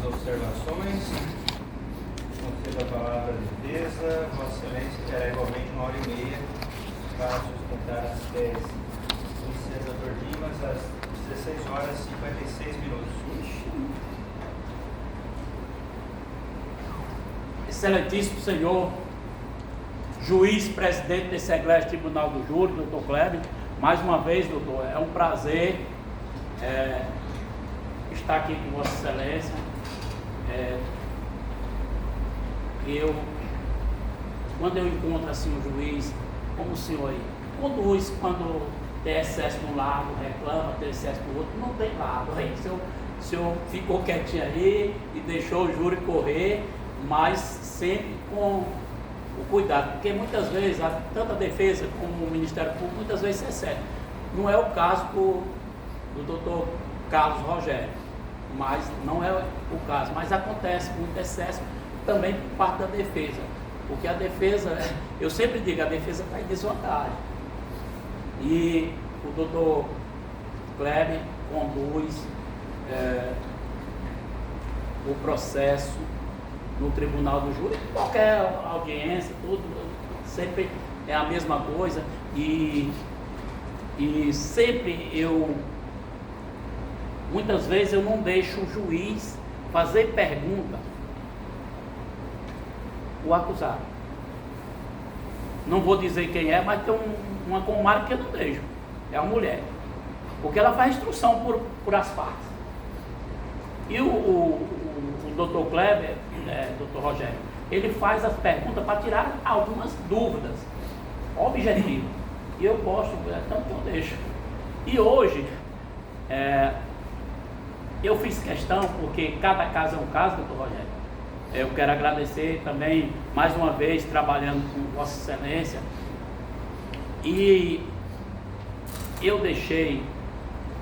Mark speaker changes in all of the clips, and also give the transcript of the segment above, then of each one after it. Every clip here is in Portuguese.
Speaker 1: observações. Conceda a palavra à defesa. Vossa Excelência terá igualmente 1h30 para sustentar as teses. Senador Dimas, às 16h56.
Speaker 2: Excelentíssimo senhor juiz presidente desse Eglésio Tribunal do Júri, doutor Kleber, mais uma vez, doutor, é um prazer estar aqui com Vossa Excelência. Quando eu encontro assim um juiz como o senhor aí, conduz quando tem excesso de um lado, reclama, tem excesso do outro, não tem lado. Aí o senhor ficou quietinho aí e deixou o júri correr, mas sempre com o cuidado, porque muitas vezes, tanto a defesa como o Ministério Público, muitas vezes se excede. Não é o caso do doutor Carlos Rogério, mas não é o caso, mas acontece muito excesso também por parte da defesa, porque a defesa, eu sempre digo, a defesa está em desvantagem. E o doutor Kleber conduz o processo no Tribunal do Júri, qualquer audiência, tudo, sempre é a mesma coisa, e sempre muitas vezes eu não deixo o juiz fazer pergunta o acusado. Não vou dizer quem é, mas tem uma comadre que eu não deixo, é a mulher, porque ela faz instrução por as partes. E o doutor Kleber, doutor Rogério, ele faz as perguntas para tirar algumas dúvidas objetivas, e eu posso, tanto que eu deixo. E hoje eu fiz questão, porque cada caso é um caso, doutor Rogério. Eu quero agradecer também, mais uma vez, trabalhando com Vossa Excelência. E eu deixei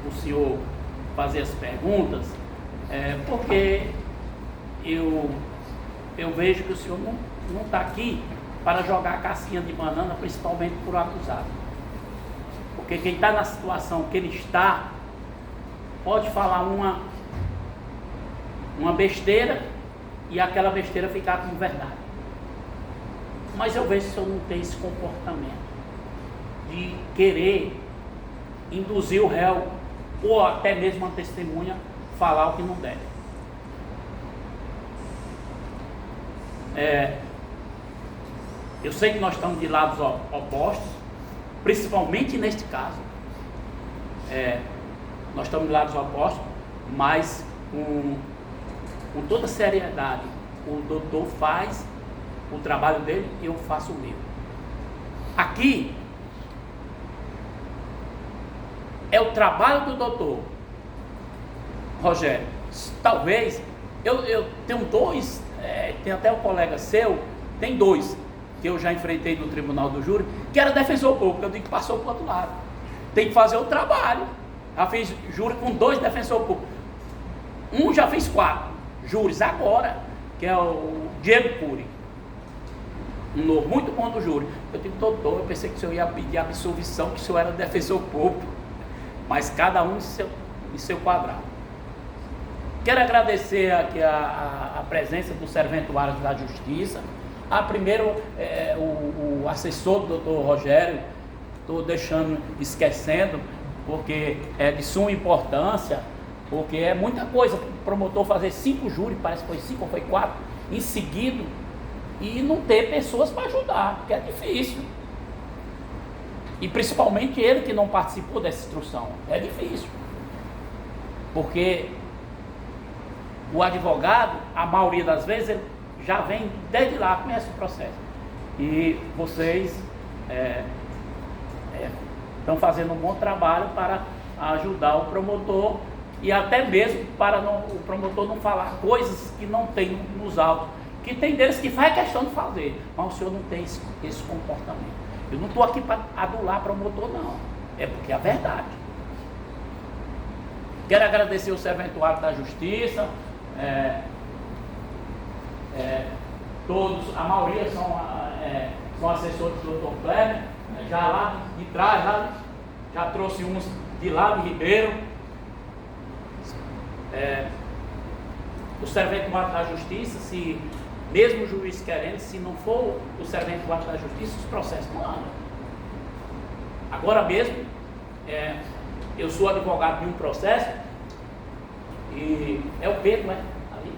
Speaker 2: o senhor fazer as perguntas, porque eu vejo que o senhor não está aqui para jogar a casquinha de banana, principalmente por um acusado. Porque quem está na situação que ele está, pode falar uma besteira e aquela besteira ficar como verdade. Mas eu vejo que o senhor não tem esse comportamento de querer induzir o réu, ou até mesmo a testemunha, falar o que não deve. Eu sei que nós estamos de lados opostos, principalmente neste caso. Nós estamos de lados opostos, mas com toda seriedade. O doutor faz o trabalho dele e eu faço o meu. Aqui é o trabalho do doutor Rogério. Talvez eu tenho dois, tem até um colega seu, tem dois que eu já enfrentei no Tribunal do Júri, que era defensor público. Eu digo que passou para o outro lado, tem que fazer o trabalho. Já fiz júri com 2 defensores públicos, um já fez 4 júris agora, que é o Diego Cury, um novo, muito bom do júri. Eu digo, doutor, eu pensei que o senhor ia pedir absolvição, que o senhor era defensor público, mas cada um em seu quadrado. Quero agradecer aqui a presença do Serventuário da Justiça. Primeiro, o assessor do doutor Rogério, estou esquecendo, porque é de suma importância, porque é muita coisa para o promotor fazer 5 júris, parece que foi 5 ou foi 4, em seguida, e não ter pessoas para ajudar, porque é difícil. E principalmente ele que não participou dessa instrução, é difícil. Porque o advogado, a maioria das vezes, ele já vem desde lá, conhece o processo. E vocês estão fazendo um bom trabalho para ajudar o promotor, e até mesmo para o promotor não falar coisas que não tem nos autos, que tem deles que faz questão de fazer, mas o senhor não tem esse comportamento. Eu não estou aqui para adular promotor, não, é porque é a verdade. Quero agradecer o Serventuário da Justiça, todos, a maioria são assessores do Dr. Kleber, já lá de trás, já trouxe uns de lá de Ribeiro. o servente do ato da justiça, se mesmo o juiz querendo, se não for o servente do ato da justiça, os processos não andam. Agora mesmo, eu sou advogado de um processo, e é o Pedro, né? Ali?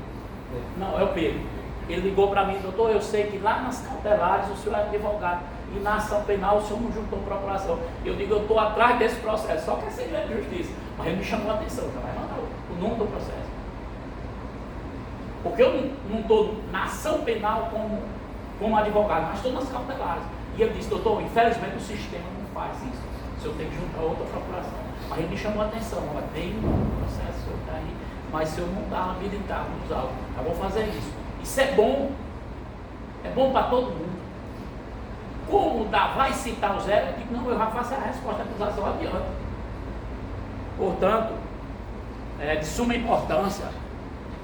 Speaker 2: Não, é o Pedro. Ele ligou para mim: doutor, eu sei que lá nas cautelares o senhor é advogado, e na ação penal o senhor não juntou procuração. Eu digo: eu estou atrás desse processo, só que é segredo de justiça. Mas ele me chamou a atenção, já vai mandar o nome do processo. Porque eu não estou na ação penal como advogado, mas estou nas cautelares. E ele disse: doutor, infelizmente o sistema não faz isso, o senhor tem que juntar outra procuração. Mas ele me chamou a atenção: olha, tem um processo, o senhor está aí, mas se eu não está habilitado nos autos, eu vou fazer isso. Isso é bom para todo mundo. Como vai citar o zero, eu digo: não, eu já faço a resposta da acusação adiante. Portanto, é de suma importância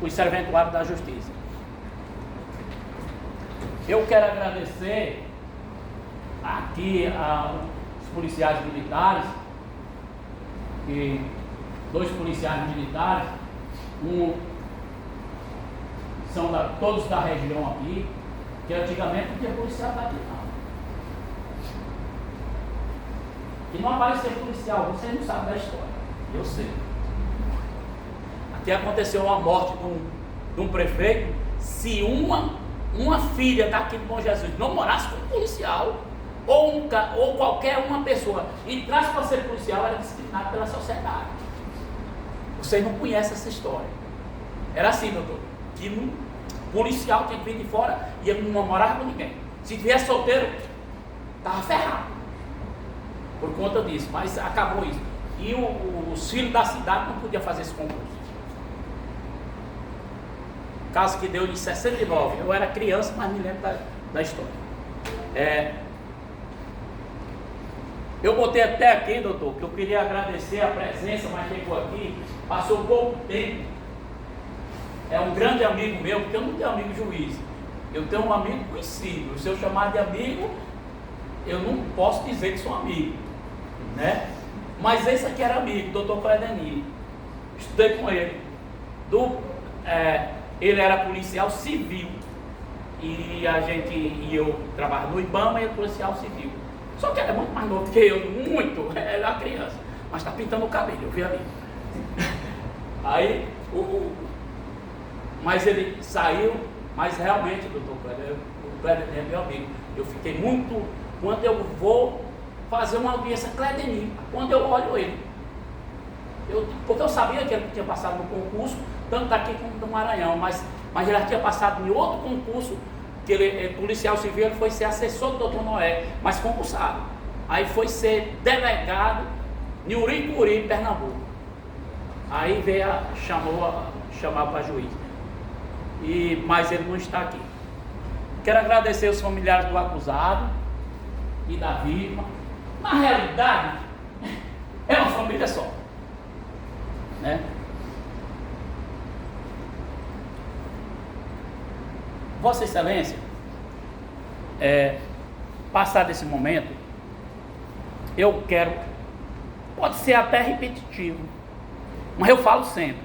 Speaker 2: os serventuários da justiça. Eu quero agradecer aqui aos policiais militares, e 2 policiais militares, são todos da região aqui, que antigamente não tinha policial daqui não. E não apareceu policial, vocês não sabem da história, eu sei. Aqui aconteceu uma morte de um prefeito. Se uma filha daqui de Bom Jesus não morasse com um policial, ou qualquer uma pessoa entrasse para ser policial, era discriminado pela sociedade. Vocês não conhecem essa história. Era assim, doutor, que um policial tinha que vir de fora e ele não morava com ninguém. Se tivesse solteiro, estava ferrado por conta disso, mas acabou isso. E os filhos da cidade não podiam fazer esse concurso. Caso que deu em 69, eu era criança, mas me lembro da história. Eu botei até aqui, doutor, que eu queria agradecer a presença, mas chegou aqui, passou pouco tempo. É um grande amigo meu, porque eu não tenho amigo juiz, eu tenho um amigo conhecido. Se eu chamar de amigo, eu não posso dizer que sou amigo, né? Mas esse aqui era amigo, doutor Cledenir. Estudei com ele. Ele era policial civil, e eu trabalho no IBAMA e ele policial civil. Só que ele é muito mais novo que eu, muito, ele é uma criança, mas está pintando o cabelo, eu vi ali. Aí, mas ele saiu, mas realmente, doutor Cleber, o Cleber é meu amigo. Eu fiquei muito, quando eu vou fazer uma audiência Cledenir, quando eu olho ele, porque eu sabia que ele tinha passado no concurso, tanto daqui como do Maranhão, mas ele já tinha passado em outro concurso, que ele policial civil, ele foi ser assessor do doutor Noé, mas concursado. Aí foi ser delegado em Uricuri, Pernambuco. Aí veio, chamar para juiz. Mas ele não está aqui. Quero agradecer os familiares do acusado e da vítima. Na realidade, é uma família só, né? Vossa Excelência, passado esse momento, eu quero, pode ser até repetitivo, mas eu falo sempre,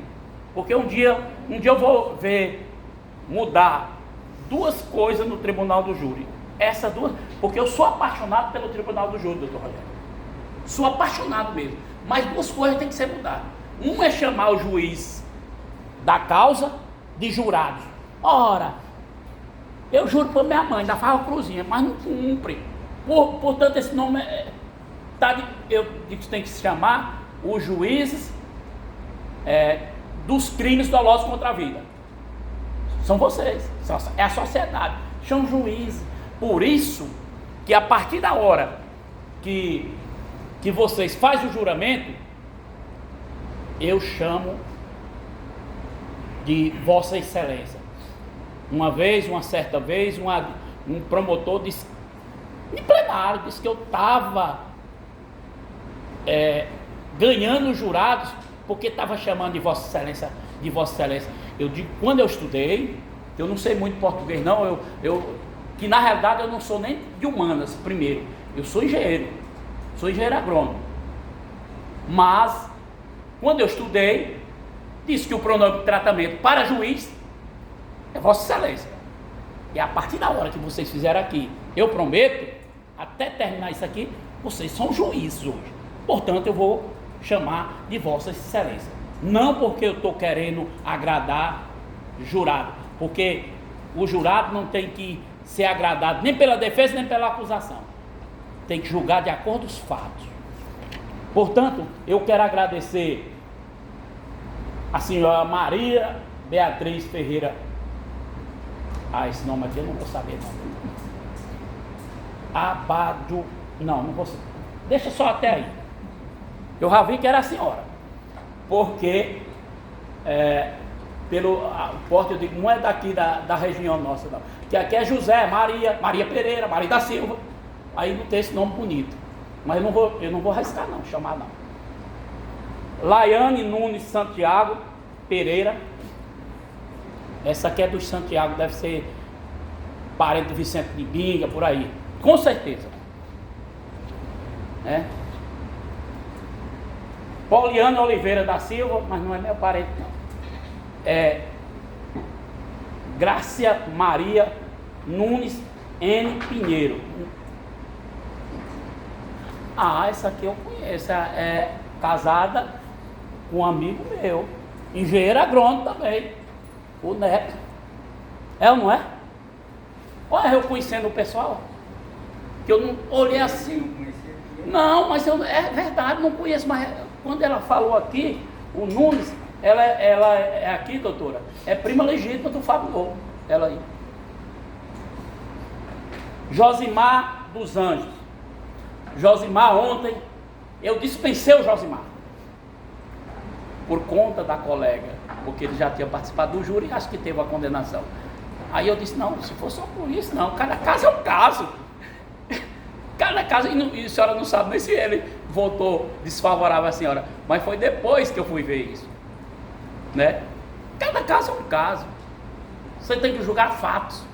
Speaker 2: porque um dia eu vou ver mudar 2 coisas no Tribunal do Júri. Essas 2, porque eu sou apaixonado pelo Tribunal do Júri, doutor Rogério. Sou apaixonado mesmo. Mas 2 coisas têm que ser mudadas. Uma é chamar o juiz da causa de jurados. Ora, eu juro para minha mãe, ainda faz uma cruzinha, mas não cumpre. Portanto, esse nome eu digo que tem que se chamar os juízes dos crimes dolosos contra a vida. São vocês, é a sociedade. São juízes. Por isso que a partir da hora que vocês fazem o juramento, eu chamo de Vossa Excelência. Uma certa vez, um promotor disse, em plenário, disse que eu estava ganhando jurados porque estava chamando de Vossa Excelência, de Vossa Excelência. Eu digo, quando eu estudei, eu não sei muito português não, que na realidade eu não sou nem de humanas, primeiro, eu sou engenheiro agrônomo. Mas, quando eu estudei, disse que o pronome de tratamento para juiz É Vossa Excelência. E a partir da hora que vocês fizeram aqui, eu prometo, até terminar isso aqui, vocês são juízes hoje. Portanto, eu vou chamar de Vossa Excelência. Não porque eu estou querendo agradar jurado, porque o jurado não tem que ser agradado nem pela defesa nem pela acusação. Tem que julgar de acordo com os fatos. Portanto, eu quero agradecer a senhora Maria Beatriz Ferreira. Esse nome aqui eu não vou saber não. Abado. Não vou saber. Deixa só até aí. Eu já vi que era a senhora. Porque pelo porte eu digo, não é daqui da região nossa não. Que aqui é José, Maria Pereira, Maria da Silva. Aí não tem esse nome bonito. Mas eu não vou arriscar não, chamar não. Laiane Nunes Santiago Pereira. Essa aqui é dos Santiago, deve ser parente do Vicente de Binga, por aí. Com certeza. Poliana Oliveira da Silva, mas não é meu parente não. Grácia Maria Nunes N. Pinheiro. Essa aqui eu conheço. É casada com um amigo meu. Engenheiro agrônomo também. O neto. É ou não é? Olha eu conhecendo o pessoal. Que eu não olhei assim. Não, mas é verdade, não conheço. Mas quando ela falou aqui, o Nunes, ela é aqui, doutora. É prima legítima do Fábio Novo. Ela aí. Josimar dos Anjos. Josimar, ontem eu dispensei o Josimar por conta da colega, porque ele já tinha participado do júri e acho que teve a condenação. Aí eu disse, não, se for só por isso, não, cada caso é um caso. Cada caso, e a senhora não sabe nem se ele votou desfavorável à senhora, mas foi depois que eu fui ver isso, né? Cada caso é um caso. Você tem que julgar fatos,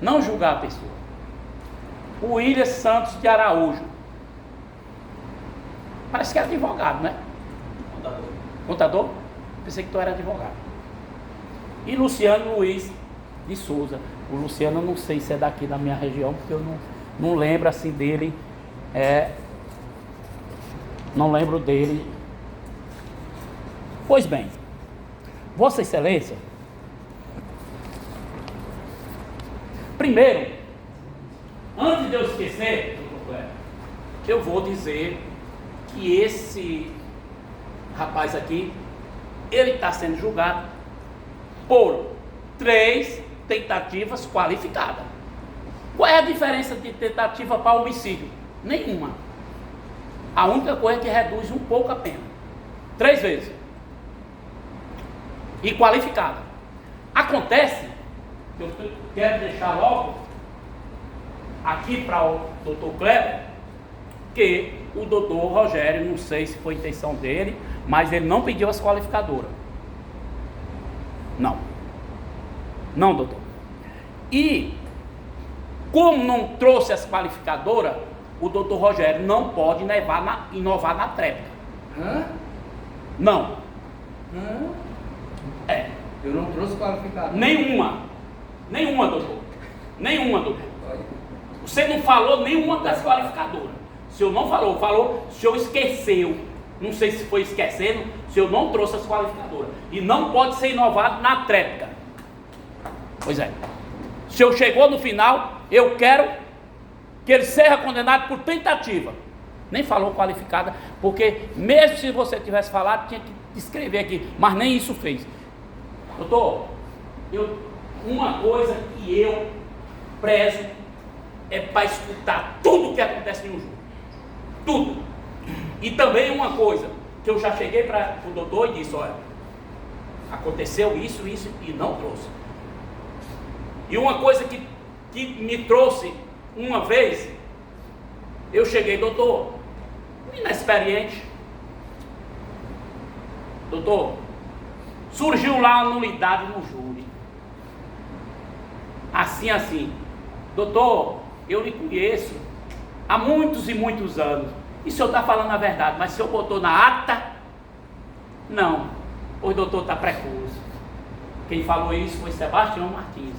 Speaker 2: não julgar a pessoa. O William Santos de Araújo. Parece que é advogado, né? Contador? Pensei que tu era advogado. E Luciano Luiz de Souza. O Luciano eu não sei se é daqui da minha região, porque eu não lembro assim dele. Não lembro dele. Pois bem, Vossa Excelência, primeiro, antes de eu esquecer, eu vou dizer que esse rapaz aqui, ele está sendo julgado por 3 tentativas qualificadas. Qual é a diferença de tentativa para homicídio? Nenhuma. A única coisa é que reduz um pouco a pena. 3 vezes. E qualificada. Acontece, eu quero deixar logo aqui para o doutor Kleber, que o doutor Rogério, não sei se foi a intenção dele, mas ele não pediu as qualificadoras. Não, doutor. E como não trouxe as qualificadoras, o doutor Rogério não pode inovar na tréplica. Não.
Speaker 3: Eu não trouxe qualificadora.
Speaker 2: Nenhuma, doutor. Nenhuma, doutor. Você não falou nenhuma das qualificadoras. Se eu não falou, se eu esqueceu. Não sei se foi esquecendo, se eu não trouxe as qualificadoras. E não pode ser inovado na tréplica. Pois é. Se eu chegou no final, eu quero que ele seja condenado por tentativa. Nem falou qualificada, porque mesmo se você tivesse falado, tinha que escrever aqui, mas nem isso fez. Doutor, uma coisa que eu prezo é para escutar tudo o que acontece no júri. Tudo. E também uma coisa, que eu já cheguei para o doutor e disse, olha, aconteceu isso e não trouxe. E uma coisa que me trouxe uma vez, eu cheguei, doutor, inexperiente, doutor, surgiu lá uma nulidade no júri, assim, doutor, eu lhe conheço há muitos e muitos anos, e o senhor está falando a verdade, mas o senhor botou na ata? Não, o doutor está precoce. Quem falou isso foi Sebastião Martins,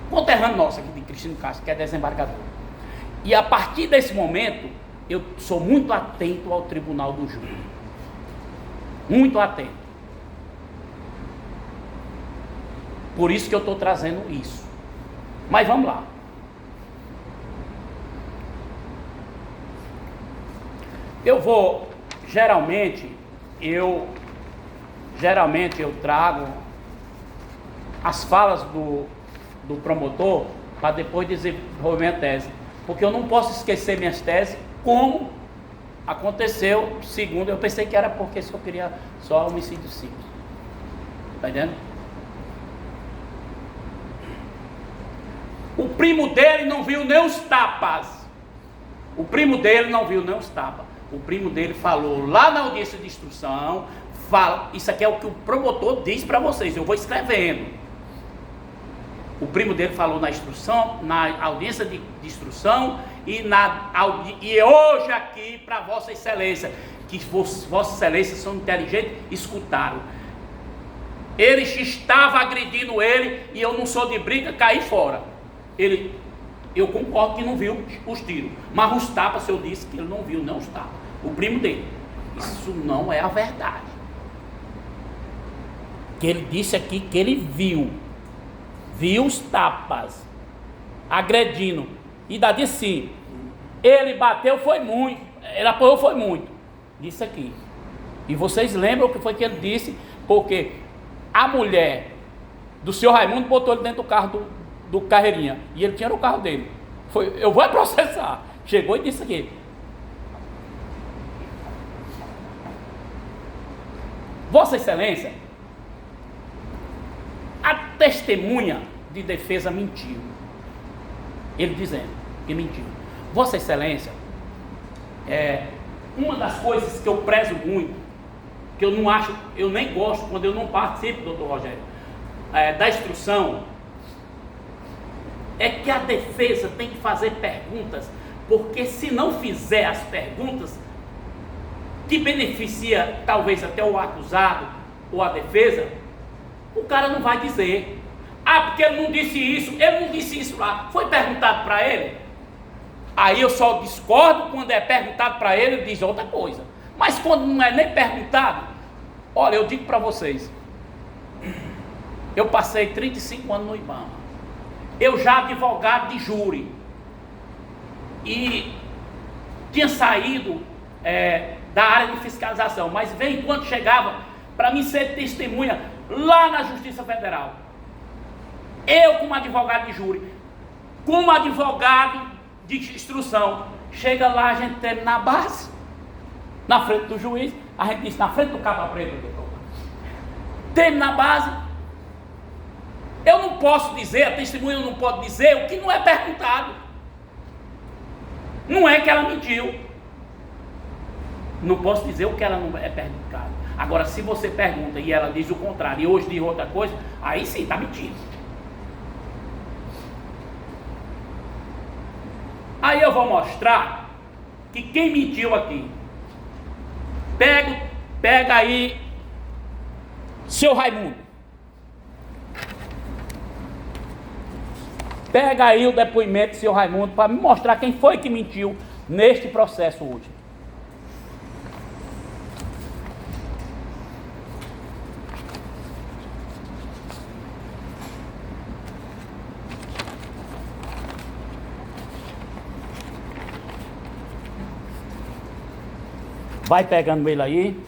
Speaker 2: conterrâneo nosso aqui de Cristino Castro, que é desembargador. E a partir desse momento, eu sou muito atento ao tribunal do júri. Muito atento. Por isso que eu estou trazendo isso. Mas vamos lá. Geralmente eu trago as falas do promotor para depois desenvolver minha tese. Porque eu não posso esquecer minhas teses, como aconteceu, segundo, eu pensei que era porque só queria só homicídio simples. Está entendendo? O primo dele não viu nem os tapas. O primo dele não viu nem os tapas. O primo dele falou lá na audiência de instrução, isso aqui é o que o promotor diz para vocês, eu vou escrevendo. O primo dele falou na instrução, na audiência de instrução e hoje aqui para Vossa Excelência, que Vossa Excelência são inteligentes, escutaram. Ele estava agredindo ele e eu não sou de briga, caí fora. Eu concordo que não viu os tiros, mas os tapas, se eu disse que ele não viu, não os tapas. O primo dele. Isso não é a verdade. Que ele disse aqui que ele viu os tapas agredindo. E daí sim, ele bateu foi muito, ele apoiou foi muito. Disse aqui. E vocês lembram o que foi que ele disse? Porque a mulher do senhor Raimundo botou ele dentro do carro do Carreirinha. E ele tinha no carro dele. Eu vou processar. Chegou e disse aqui. Vossa Excelência, a testemunha de defesa mentiu. Ele dizendo que mentiu. Vossa Excelência, uma das coisas que eu prezo muito, que eu não acho, eu nem gosto quando eu não participo, doutor Rogério, da instrução, é que a defesa tem que fazer perguntas, porque se não fizer as perguntas que beneficia talvez até o acusado ou a defesa, o cara não vai dizer. Porque ele não disse isso lá. Foi perguntado para ele? Aí eu só discordo quando é perguntado para ele, ele diz outra coisa. Mas quando não é nem perguntado, olha, eu digo para vocês, eu passei 35 anos no IBAMA. Eu já advogado de júri. E tinha saído da área de fiscalização, mas vem quando chegava para mim ser testemunha lá na Justiça Federal. Eu como advogado de júri, como advogado de instrução, chega lá, a gente termina na base, na frente do juiz, a gente diz na frente do capa preto, doutor. Termina na base. Eu não posso dizer, a testemunha não pode dizer o que não é perguntado. Não é que ela mentiu. Não posso dizer o que ela não é perguntado. Agora, se você pergunta e ela diz o contrário, e hoje diz outra coisa, aí sim, está mentindo. Aí eu vou mostrar que quem mentiu aqui, pega aí, seu Raimundo. Pega aí o depoimento do seu Raimundo para me mostrar quem foi que mentiu neste processo hoje. Vai pegando ele aí.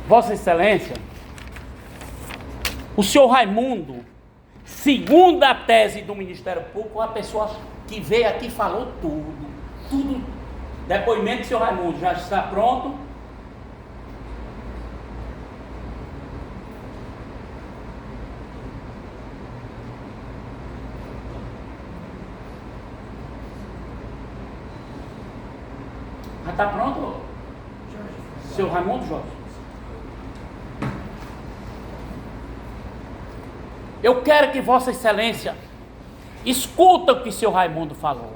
Speaker 2: Vossa Excelência, o senhor Raimundo, segundo a tese do Ministério Público, a pessoa que veio aqui falou tudo. Depoimento do senhor Raimundo já está pronto. Já está pronto? Seu Raimundo Jorge? Eu quero que Vossa Excelência escuta o que seu Raimundo falou.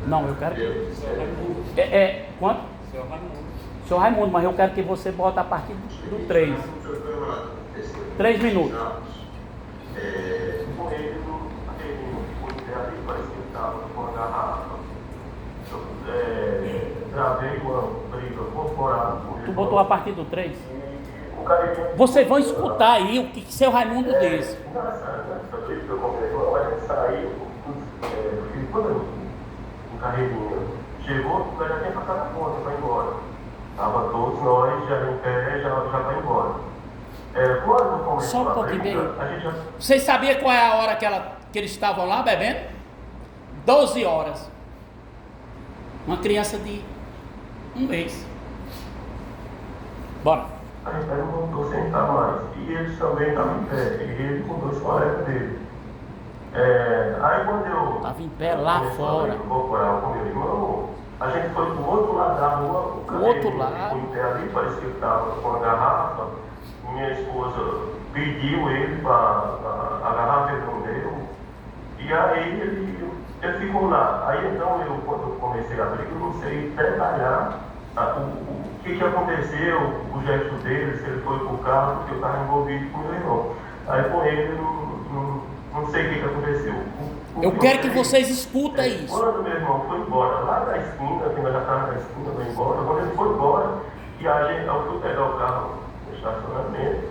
Speaker 2: Não, eu quero que... Quanto? Seu Raimundo, mas eu quero que você bote a partir do 3. 3 minutos.
Speaker 4: Com ele, aquele parece que ele estava com a garrafa. Travei uma briga corporal.
Speaker 2: Tu botou a partir do 3? Vocês vão escutar aí o que seu Raimundo disse.
Speaker 4: Eu tive que eu comprei, a gente saiu, um carreguinho. Chegou, o cara já tinha passado a conta para ir embora. Estava todos nós já em pé, já para ir embora. Quando começou
Speaker 2: Só um pouquinho bem.
Speaker 4: a gente já...
Speaker 2: Vocês sabiam qual é a hora que eles estavam lá bebendo? 12 horas. Uma criança de 1 mês. Bora.
Speaker 4: A gente não voltou a sentar mais. E eles também estavam em pé. E ele com 2 colegas dele. Aí quando eu...
Speaker 2: Estava em pé lá fora.
Speaker 4: Corporal com meu irmão, a gente foi pro outro lado da rua.
Speaker 2: O outro lado.
Speaker 4: Ficou em pé ali, parecia que estava com a garrafa. Minha esposa pediu ele para a garrafa, ele não deu. E aí ele ficou lá. Aí então quando eu comecei a briga, eu não sei detalhar o que aconteceu, o gesto dele, se ele foi pro carro, porque eu estava envolvido com meu irmão. Aí com ele não sei o que aconteceu.
Speaker 2: Eu quero que vocês escutem isso.
Speaker 4: Quando meu irmão foi embora, lá da esquina, que nós já estávamos na esquina, foi embora, quando ele foi embora, e a gente, eu fui pegar o carro no estacionamento,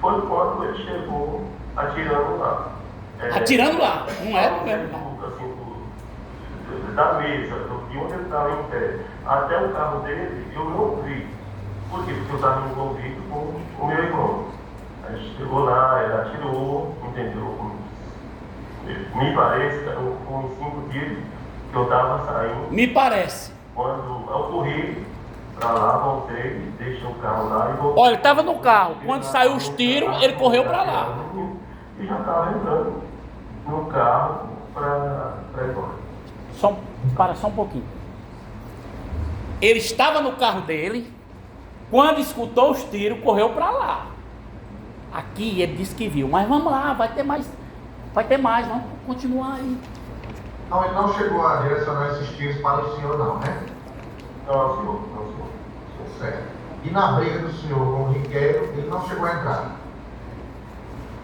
Speaker 4: foi quando ele chegou atirando lá.
Speaker 2: Atirando lá, não era mesmo.
Speaker 4: Assim, da mesa, de onde ele estava em pé, até o carro dele, eu não vi. Por quê? Porque eu estava envolvido com o meu irmão. A gente chegou lá, ele atirou, entendeu? Me parece que eram uns 5 dias que eu estava saindo.
Speaker 2: Me parece.
Speaker 4: Quando eu corri para lá, voltei, deixei o carro lá e voltei.
Speaker 2: Olha, ele estava no carro. Quando saiu os tiros, ele correu para lá.
Speaker 4: E já estava entrando no carro para ir embora.
Speaker 2: Para só um pouquinho. Ele estava no carro dele. Quando escutou os tiros, correu para lá. Aqui ele disse que viu. Mas vamos lá, vai ter mais. Vamos continuar aí.
Speaker 5: Então ele não chegou a direcionar esses tiros para o senhor não, né?
Speaker 4: Não, senhor.
Speaker 5: Certo. E na briga do senhor com o Riqueiro, ele não chegou a entrar?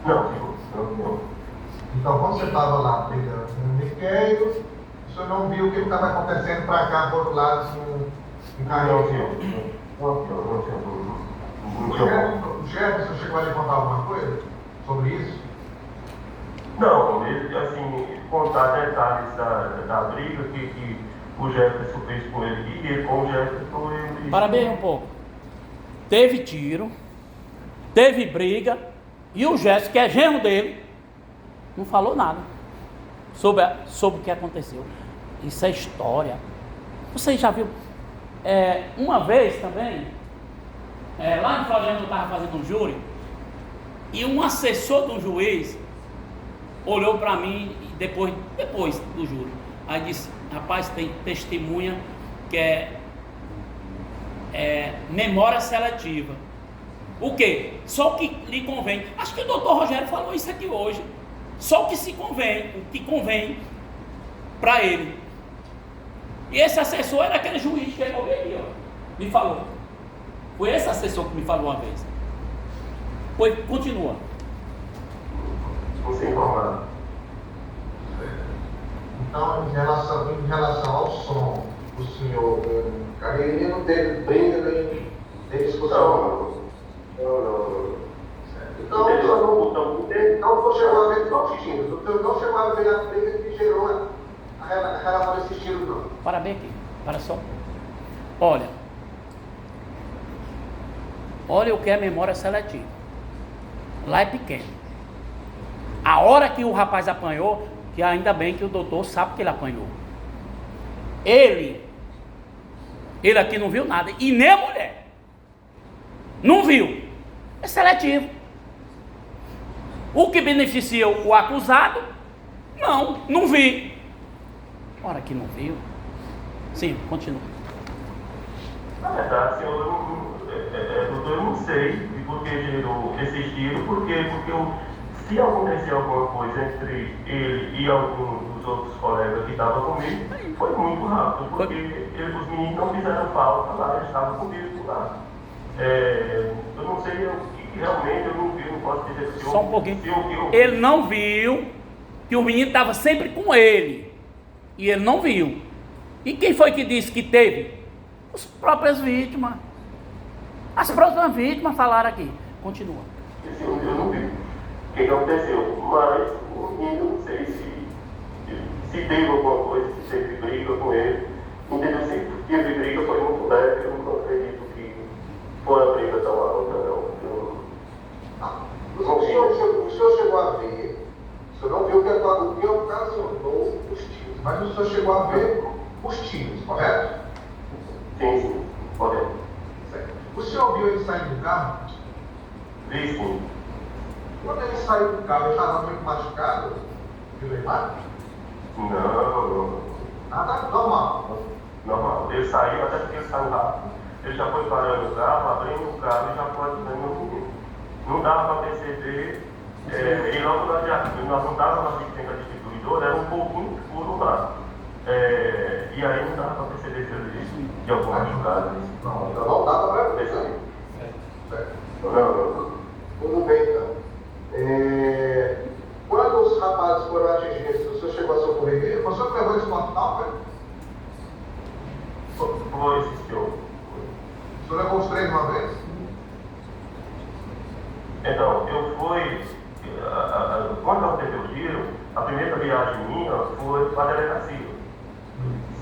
Speaker 4: Não, senhor. Não.
Speaker 5: Então quando você estava lá brigando com o Riqueiro, o senhor não viu o que estava acontecendo para cá, por outro lado, um carro?
Speaker 4: Não, senhor.
Speaker 5: O Jefferson chegou a lhe contar alguma coisa sobre isso?
Speaker 4: Não, ele, assim, contar detalhes da briga que o Jefferson fez com ele e ele com o Jefferson.
Speaker 2: Parabéns um pouco. Teve tiro, teve briga, e o Jefferson, que é genro dele, não falou nada sobre o que aconteceu. Isso é história. Você já viu? Uma vez também, lá em Floriano eu estava fazendo um júri, e um assessor do juiz olhou para mim depois do júri. Aí disse: rapaz, tem testemunha que é memória seletiva. O quê? Só o que lhe convém. Acho que o doutor Rogério falou isso aqui hoje. Só o que se convém, o que convém para ele. E esse assessor era aquele juiz que chegou aqui, ó, me falou. Foi esse assessor que me falou uma vez. Pois continua.
Speaker 4: Você informado.
Speaker 5: Então, em relação ao som, o senhor Carreirinha não teve briga nem discussão?
Speaker 4: Não.
Speaker 5: Então, não chegou a ver só assistindo. Não chegou a ver a briga que gerou a relação desses tiros, não.
Speaker 2: Parabéns aqui. Para só. Olha o que é memória seletiva. Lá é pequeno. A hora que o rapaz apanhou, que ainda bem que o doutor sabe que ele apanhou. Ele aqui não viu nada. E nem a mulher. Não viu. É seletivo. O que beneficia o acusado? Não vi. Ora que não viu. Sim, continua.
Speaker 4: Na verdade, senhor, doutor, eu não sei de por que gerou esse tiro, porque se acontecer alguma coisa entre ele e algum dos outros colegas que estavam comigo, foi muito rápido, porque os meninos não fizeram falta lá, eles estavam comigo lá. Eu não sei, realmente eu não vi, não posso dizer se
Speaker 2: Só um pouquinho. Ele não viu que o menino estava sempre com ele. E ele não viu. E quem foi que disse que teve? As próprias vítimas. As próprias vítimas falaram aqui. Continua.
Speaker 4: Eu não vi o que aconteceu, mas o menino, não sei se teve alguma coisa, se teve briga com ele. Entendeu? Se teve briga, foi muito leve, eu não acredito que foi uma briga tão alta, não.
Speaker 5: O senhor chegou a ver, o senhor não viu o que ocasionou os tiros, mas o senhor chegou a ver os tiros, correto?
Speaker 4: Sim, correto.
Speaker 5: Certo. O senhor viu ele saindo do carro?
Speaker 4: Vi sim.
Speaker 5: Quando ele saiu do carro, ele estava muito machucado? Viu ele lá?
Speaker 4: Não.
Speaker 5: Nada normal.
Speaker 4: Normal. Ele saiu, até porque ele saiu rápido. Ele já foi parando o carro, abrindo o carro e já foi ajudando o menino. Não dava para perceber, e logo nós não dávamos na frente da distribuidora, era um pouquinho escuro lá. E aí não dava para perceber se ele tinha algum machucado.
Speaker 5: Não, então não dava para perceber. Certo.
Speaker 4: Não.
Speaker 5: Tudo bem, então. Quando os rapazes foram atingidos, o senhor chegou a socorrer ele? O senhor levou eles para o hospital,
Speaker 4: Foi esse senhor.
Speaker 5: O senhor levou os três de uma vez?
Speaker 4: Então, eu fui, quando aconteceu o tiro, a primeira viagem minha foi para a delegacia.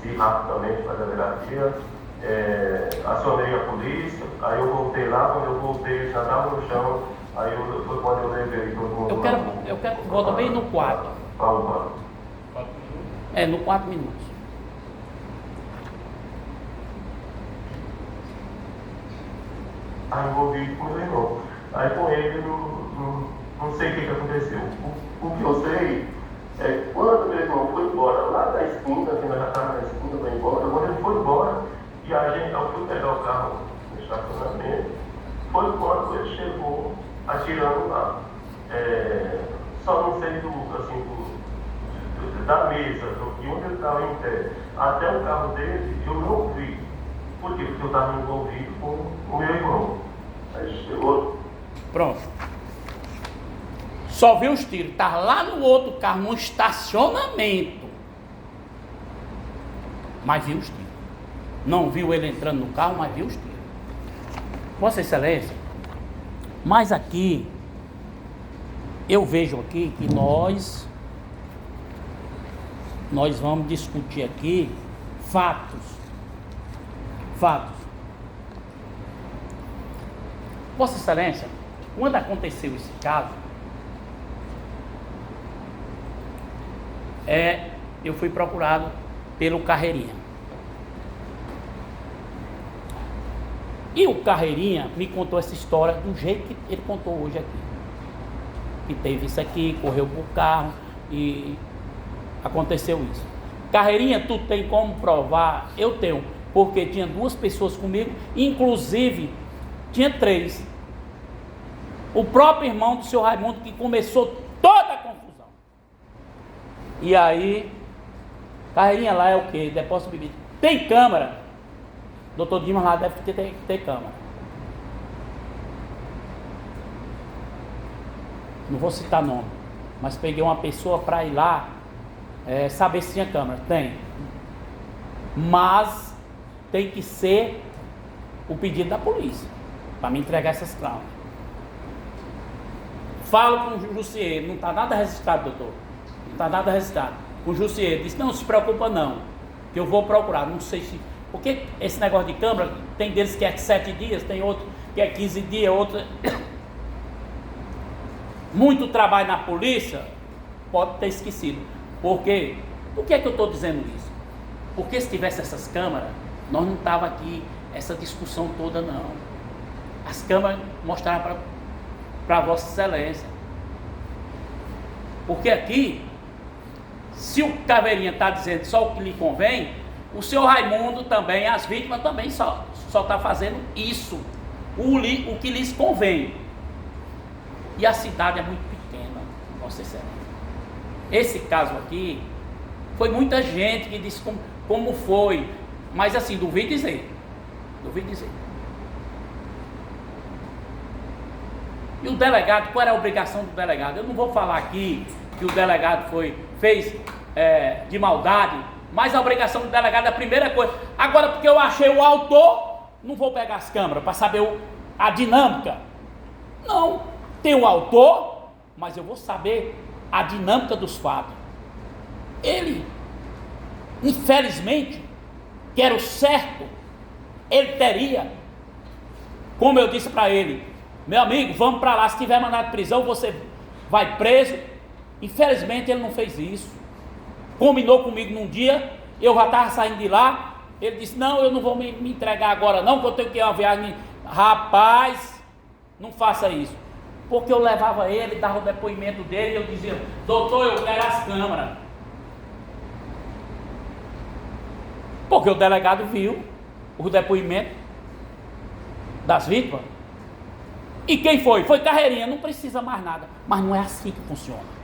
Speaker 4: Se rapidamente para a delegacia, acionei a polícia, aí eu voltei lá, quando eu voltei já estava no chão, aí foi quando eu levei todo mundo.
Speaker 2: Eu quero que volta bem no 4. No 4 minutos.
Speaker 4: Aí envolvi com o meu irmão. Aí com ele, não sei o que aconteceu. O que eu sei é quando meu irmão foi embora, lá da esquina, que nós já estávamos na esquina, foi embora, quando ele foi embora, e eu fui pegar o carro no estacionamento, foi quando ele chegou atirando lá. Só não sei da mesa, de onde ele estava em pé, até o carro dele, eu não vi. Por quê? Porque eu estava envolvido com o meu irmão. Aí chegou.
Speaker 2: Pronto. Só viu os tiros. Estava lá no outro carro, no estacionamento. Mas viu os tiros. Não viu ele entrando no carro, mas viu os tiros. Vossa Excelência, mas aqui, eu vejo aqui que nós vamos discutir aqui fatos. Vossa Excelência, quando aconteceu esse caso, eu fui procurado pelo Carreirinha. E o Carreirinha me contou essa história do jeito que ele contou hoje aqui. Que teve isso aqui, correu pro carro e aconteceu isso. Carreirinha, tu tem como provar? Eu tenho, porque tinha 2 pessoas comigo, inclusive tinha 3. O próprio irmão do senhor Raimundo, que começou toda a confusão. E aí, Carreirinha lá é o quê? Depósito de bebida. Tem câmera? Doutor Dimas lá deve ter câmera. Não vou citar nome, mas peguei uma pessoa para ir lá saber se tinha câmera. Tem. Mas tem que ser o pedido da polícia para me entregar essas câmeras. Falo com o Jussier, não está nada registrado, doutor. Não está nada registrado. O Jussier disse, não se preocupa não, que eu vou procurar. Não sei se... Porque esse negócio de câmera, tem deles que é 7 dias, tem outro que é 15 dias, outro... Muito trabalho na polícia, pode ter esquecido. Por quê? Por que é que eu estou dizendo isso? Porque se tivesse essas câmeras, nós não tava aqui essa discussão toda não. As câmeras mostraram para Vossa Excelência. Porque aqui, se o Caveirinha está dizendo só o que lhe convém, o senhor Raimundo também, as vítimas também só está fazendo isso, o que lhes convém. E a cidade é muito pequena, Vossa Excelência. Esse caso aqui, foi muita gente que disse como foi, mas assim, duvido dizer. E o delegado, qual era a obrigação do delegado? Eu não vou falar aqui que o delegado fez de maldade, mas a obrigação do delegado é a primeira coisa. Agora, porque eu achei o autor, não vou pegar as câmeras para saber a dinâmica. Não, tem o autor, mas eu vou saber a dinâmica dos fatos. Ele, infelizmente, que era o certo, ele teria, como eu disse para ele, meu amigo, vamos para lá, se tiver mandado de prisão, você vai preso. Infelizmente ele não fez isso. Combinou comigo num dia, eu já estava saindo de lá, ele disse, não, eu não vou me entregar agora não, porque eu tenho que ir uma viagem. Rapaz, não faça isso. Porque eu levava ele, dava o depoimento dele, e eu dizia, doutor, eu quero as câmeras. Porque o delegado viu o depoimento das vítimas. E quem foi? Foi Carreirinha, não precisa mais nada. Mas não é assim que funciona.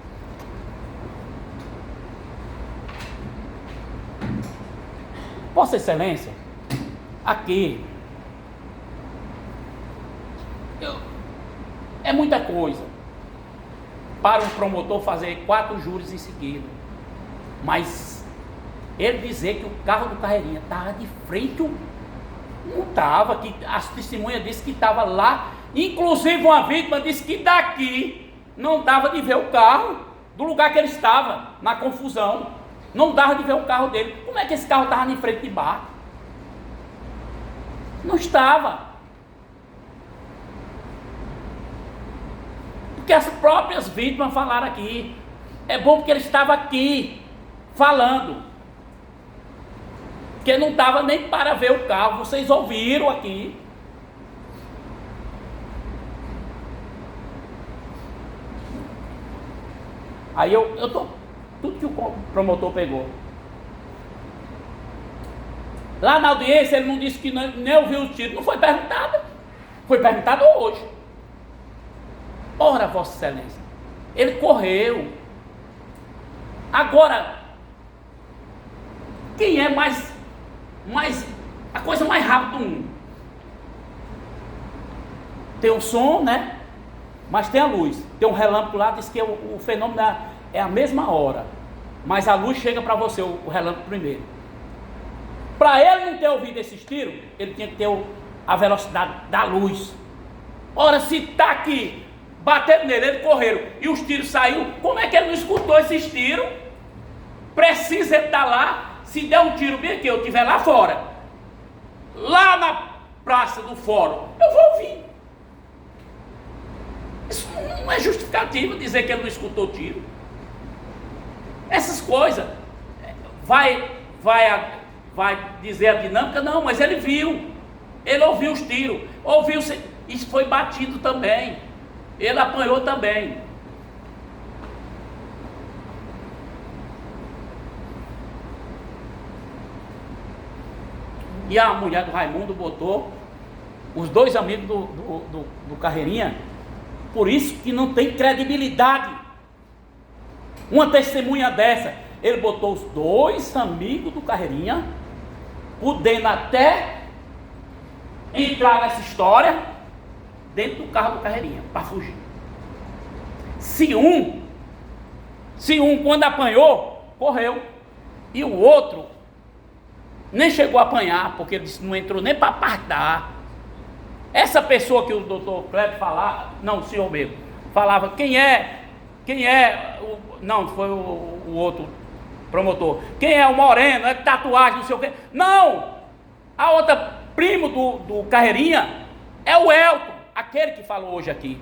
Speaker 2: Vossa Excelência, aqui é muita coisa para um promotor fazer 4 júris em seguida. Mas ele dizer que o carro do Carreirinha estava de frente, não estava, que as testemunhas disse que estava lá. Inclusive uma vítima disse que daqui não dava de ver o carro do lugar que ele estava, na confusão. Não dava de ver o carro dele. Como é que esse carro estava em frente de bar? Não estava. Porque as próprias vítimas falaram aqui. É bom porque ele estava aqui falando. Porque não dava nem para ver o carro. Vocês ouviram aqui. Aí eu tô tudo que o promotor pegou. Lá na audiência ele não disse que nem ouviu o tiro. Não foi perguntado. Foi perguntado hoje. Ora, Vossa Excelência, ele correu. Agora, quem é mais a coisa mais rápida do mundo? Tem o som, né? Mas tem a luz. Tem um relâmpago lá, diz que o fenômeno é a mesma hora. Mas a luz chega para você, o relâmpago primeiro. Para ele não ter ouvido esses tiros, ele tinha que ter a velocidade da luz. Ora, se está aqui, batendo nele, ele correram e os tiros saíram, como é que ele não escutou esses tiros? Precisa ele estar lá. Se der um tiro bem aqui, eu estiver lá fora, lá na praça do fórum, eu vou ouvir. Isso não é justificativo dizer que ele não escutou tiro. Essas coisas vai dizer a dinâmica, não, mas ele viu, ele ouviu os tiros, ouviu, isso foi batido também, ele apanhou também. E a mulher do Raimundo botou os 2 amigos do Carreirinha. Por isso que não tem credibilidade uma testemunha dessa. Ele botou os 2 amigos do Carreirinha, podendo até entrar nessa história dentro do carro do Carreirinha para fugir. Se um quando apanhou, correu, e o outro nem chegou a apanhar, porque ele disse que não entrou nem para apartar. Essa pessoa que o doutor Kleber falava, não, o senhor mesmo, falava, quem é, não, foi o outro promotor, quem é o moreno, é tatuagem, não sei o quê. Não, a outra primo do Carreirinha é o Elton, aquele que falou hoje aqui.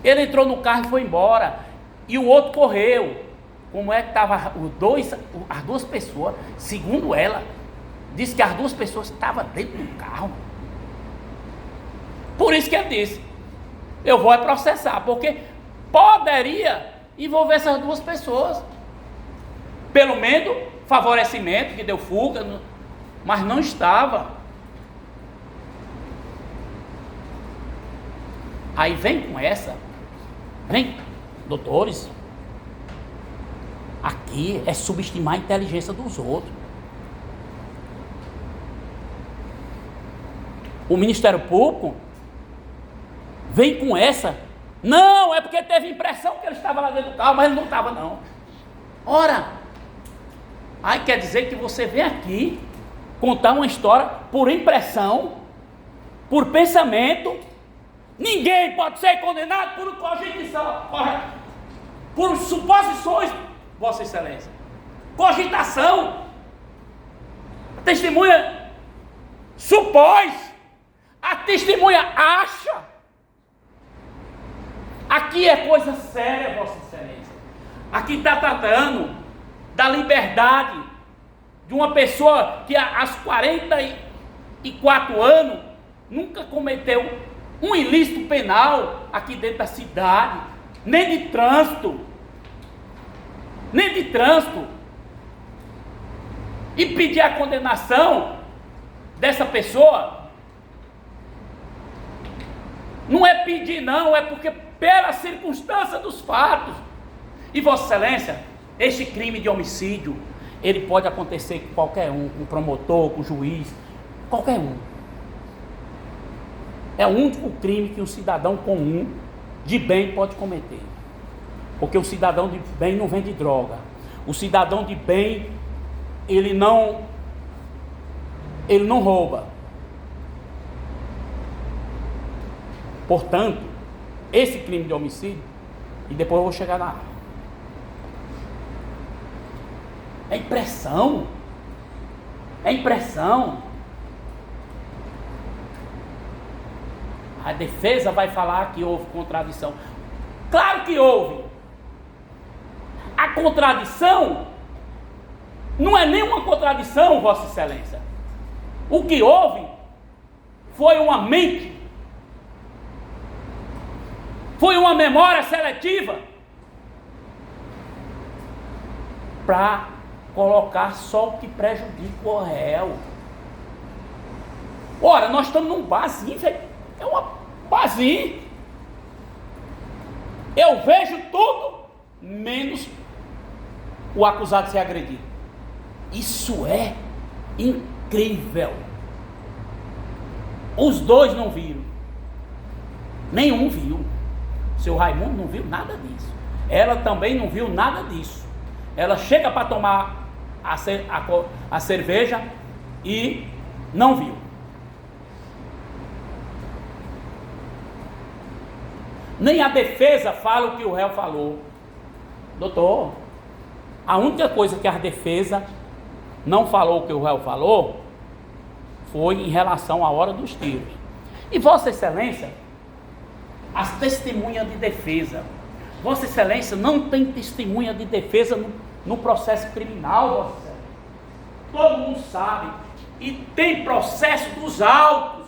Speaker 2: Ele entrou no carro e foi embora, e o outro correu. Como é que estavam as 2 pessoas, segundo ela, disse que as 2 pessoas estavam dentro do carro. Por isso que ele disse, eu vou processar, porque poderia envolver essas duas pessoas. Pelo menos favorecimento, que deu fuga, mas não estava. Aí vem com essa, vem, doutores, aqui é subestimar a inteligência dos outros. O Ministério Público vem com essa, não, é porque teve impressão que ele estava lá dentro do carro, mas ele não estava não. Ora, aí quer dizer que você vem aqui contar uma história por impressão, por pensamento. Ninguém pode ser condenado por cogitação, por suposições, Vossa Excelência. Cogitação. A testemunha supõe, a testemunha acha. Aqui é coisa séria, Vossa Excelência. Aqui está tratando da liberdade de uma pessoa que aos 44 anos nunca cometeu um ilícito penal aqui dentro da cidade, nem de trânsito, e pedir a condenação dessa pessoa, não é pedir não, é porque pela circunstância dos fatos. E Vossa Excelência, este crime de homicídio, ele pode acontecer com qualquer um, com o promotor, com o juiz, qualquer um. É o único crime que um cidadão comum de bem pode cometer. Porque o cidadão de bem não vende droga. O cidadão de bem, ele não rouba. Portanto, esse crime de homicídio, e depois eu vou chegar lá, é impressão. A defesa vai falar que houve contradição. Claro que houve. A contradição não é nenhuma contradição, Vossa Excelência. O que houve foi uma mente, foi uma memória seletiva para colocar só o que prejudica o réu. Ora, nós estamos num barzinho, velho. É uma barzinho. Eu vejo tudo menos o acusado ser agredido. Isso é incrível. Os dois não viram. Nenhum viu. O seu Raimundo não viu nada disso. Ela também não viu nada disso. Ela chega para tomar a cerveja e não viu. Nem a defesa fala o que o réu falou. Doutor, a única coisa que a defesa não falou o que o réu falou foi em relação à hora dos tiros. E Vossa Excelência, as testemunhas de defesa. Vossa Excelência não tem testemunha de defesa no processo criminal, Vossa Excelência. Todo mundo sabe. E tem processo dos autos.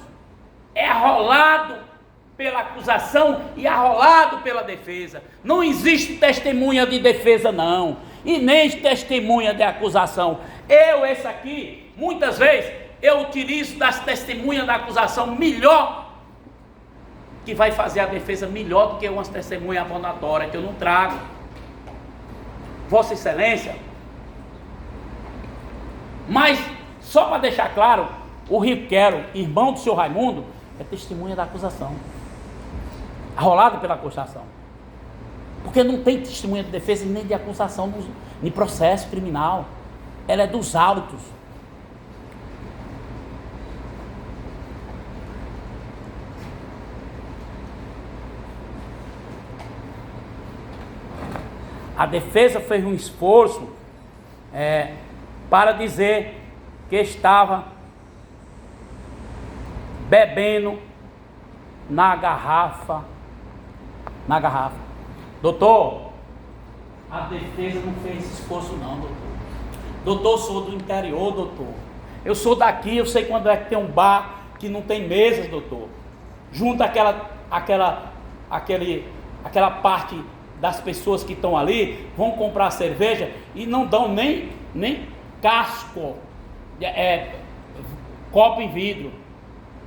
Speaker 2: É arrolado pela acusação e arrolado pela defesa. Não existe testemunha de defesa não, e nem testemunha de acusação. Esse aqui, muitas vezes, eu utilizo das testemunhas da acusação melhor, que vai fazer a defesa melhor do que umas testemunhas abonatórias que eu não trago. Vossa Excelência, mas só para deixar claro, o Riquero, irmão do senhor Raimundo, é testemunha da acusação, arrolado pela acusação, porque não tem testemunha de defesa nem de acusação no processo criminal. Ela é dos autos. A defesa fez um esforço para dizer que estava bebendo na garrafa. Doutor, a defesa não fez esse esforço não, doutor. Doutor, eu sou do interior, doutor. Eu sou daqui, eu sei quando é que tem um bar que não tem mesas, doutor. Junta aquela parte das pessoas que estão ali, vão comprar cerveja e não dão nem casco, copo em vidro.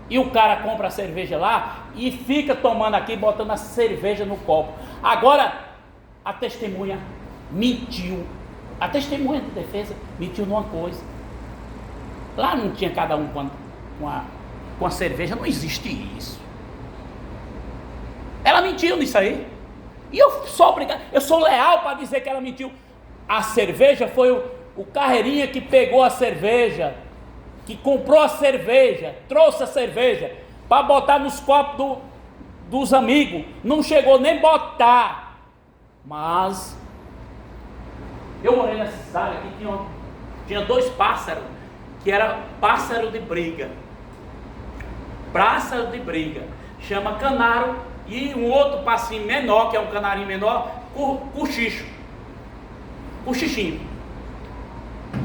Speaker 2: E o cara compra a cerveja lá e fica tomando aqui, botando a cerveja no copo. Agora, a testemunha mentiu. A testemunha de defesa mentiu numa coisa. Lá não tinha cada um com a cerveja, não existe isso. Ela mentiu nisso aí. E eu sou obrigado, eu sou leal para dizer que ela mentiu. A cerveja foi o carreirinha que pegou a cerveja, que comprou a cerveja, trouxe a cerveja para botar nos copos dos amigos. Não chegou nem botar. Mas eu morei nessa cidade aqui, tinha 2 pássaros, que era pássaro de briga. Pássaro de briga. Chama canaro. E um outro passinho menor, que é um canarinho menor, cochicho. Cochichinho.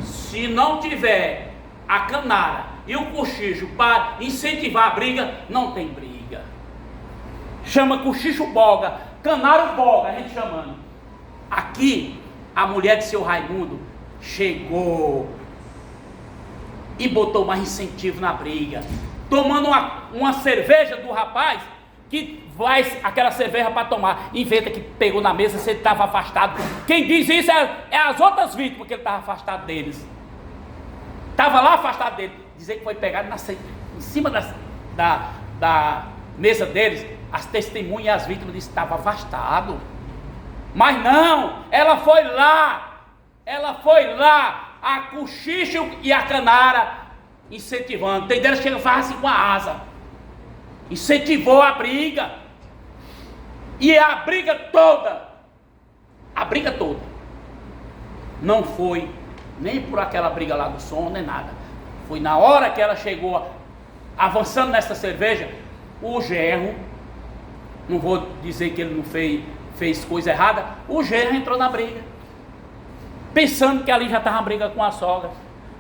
Speaker 2: Se não tiver a canara e o cochicho para incentivar a briga, não tem briga. Chama cochicho boga, canaro boga, a gente chamando. Aqui, a mulher de seu Raimundo chegou e botou mais incentivo na briga. Tomando uma cerveja do rapaz, que vai aquela cerveja para tomar, inventa que pegou na mesa, se ele estava afastado. Quem diz isso é as outras vítimas, que ele estava afastado deles. Estava lá afastado dele. Dizer que foi pegado em cima da mesa deles, as testemunhas e as vítimas disseram que estava afastado. Mas não, ela foi lá, a cochicho e a canara incentivando. Tem delas que chega e faz assim com a asa. Incentivou a briga. E a briga toda não foi nem por aquela briga lá do som, nem nada. Foi na hora que ela chegou avançando nessa cerveja, o genro, não vou dizer que ele não fez coisa errada, o genro entrou na briga, pensando que ali já estava uma briga com a sogra.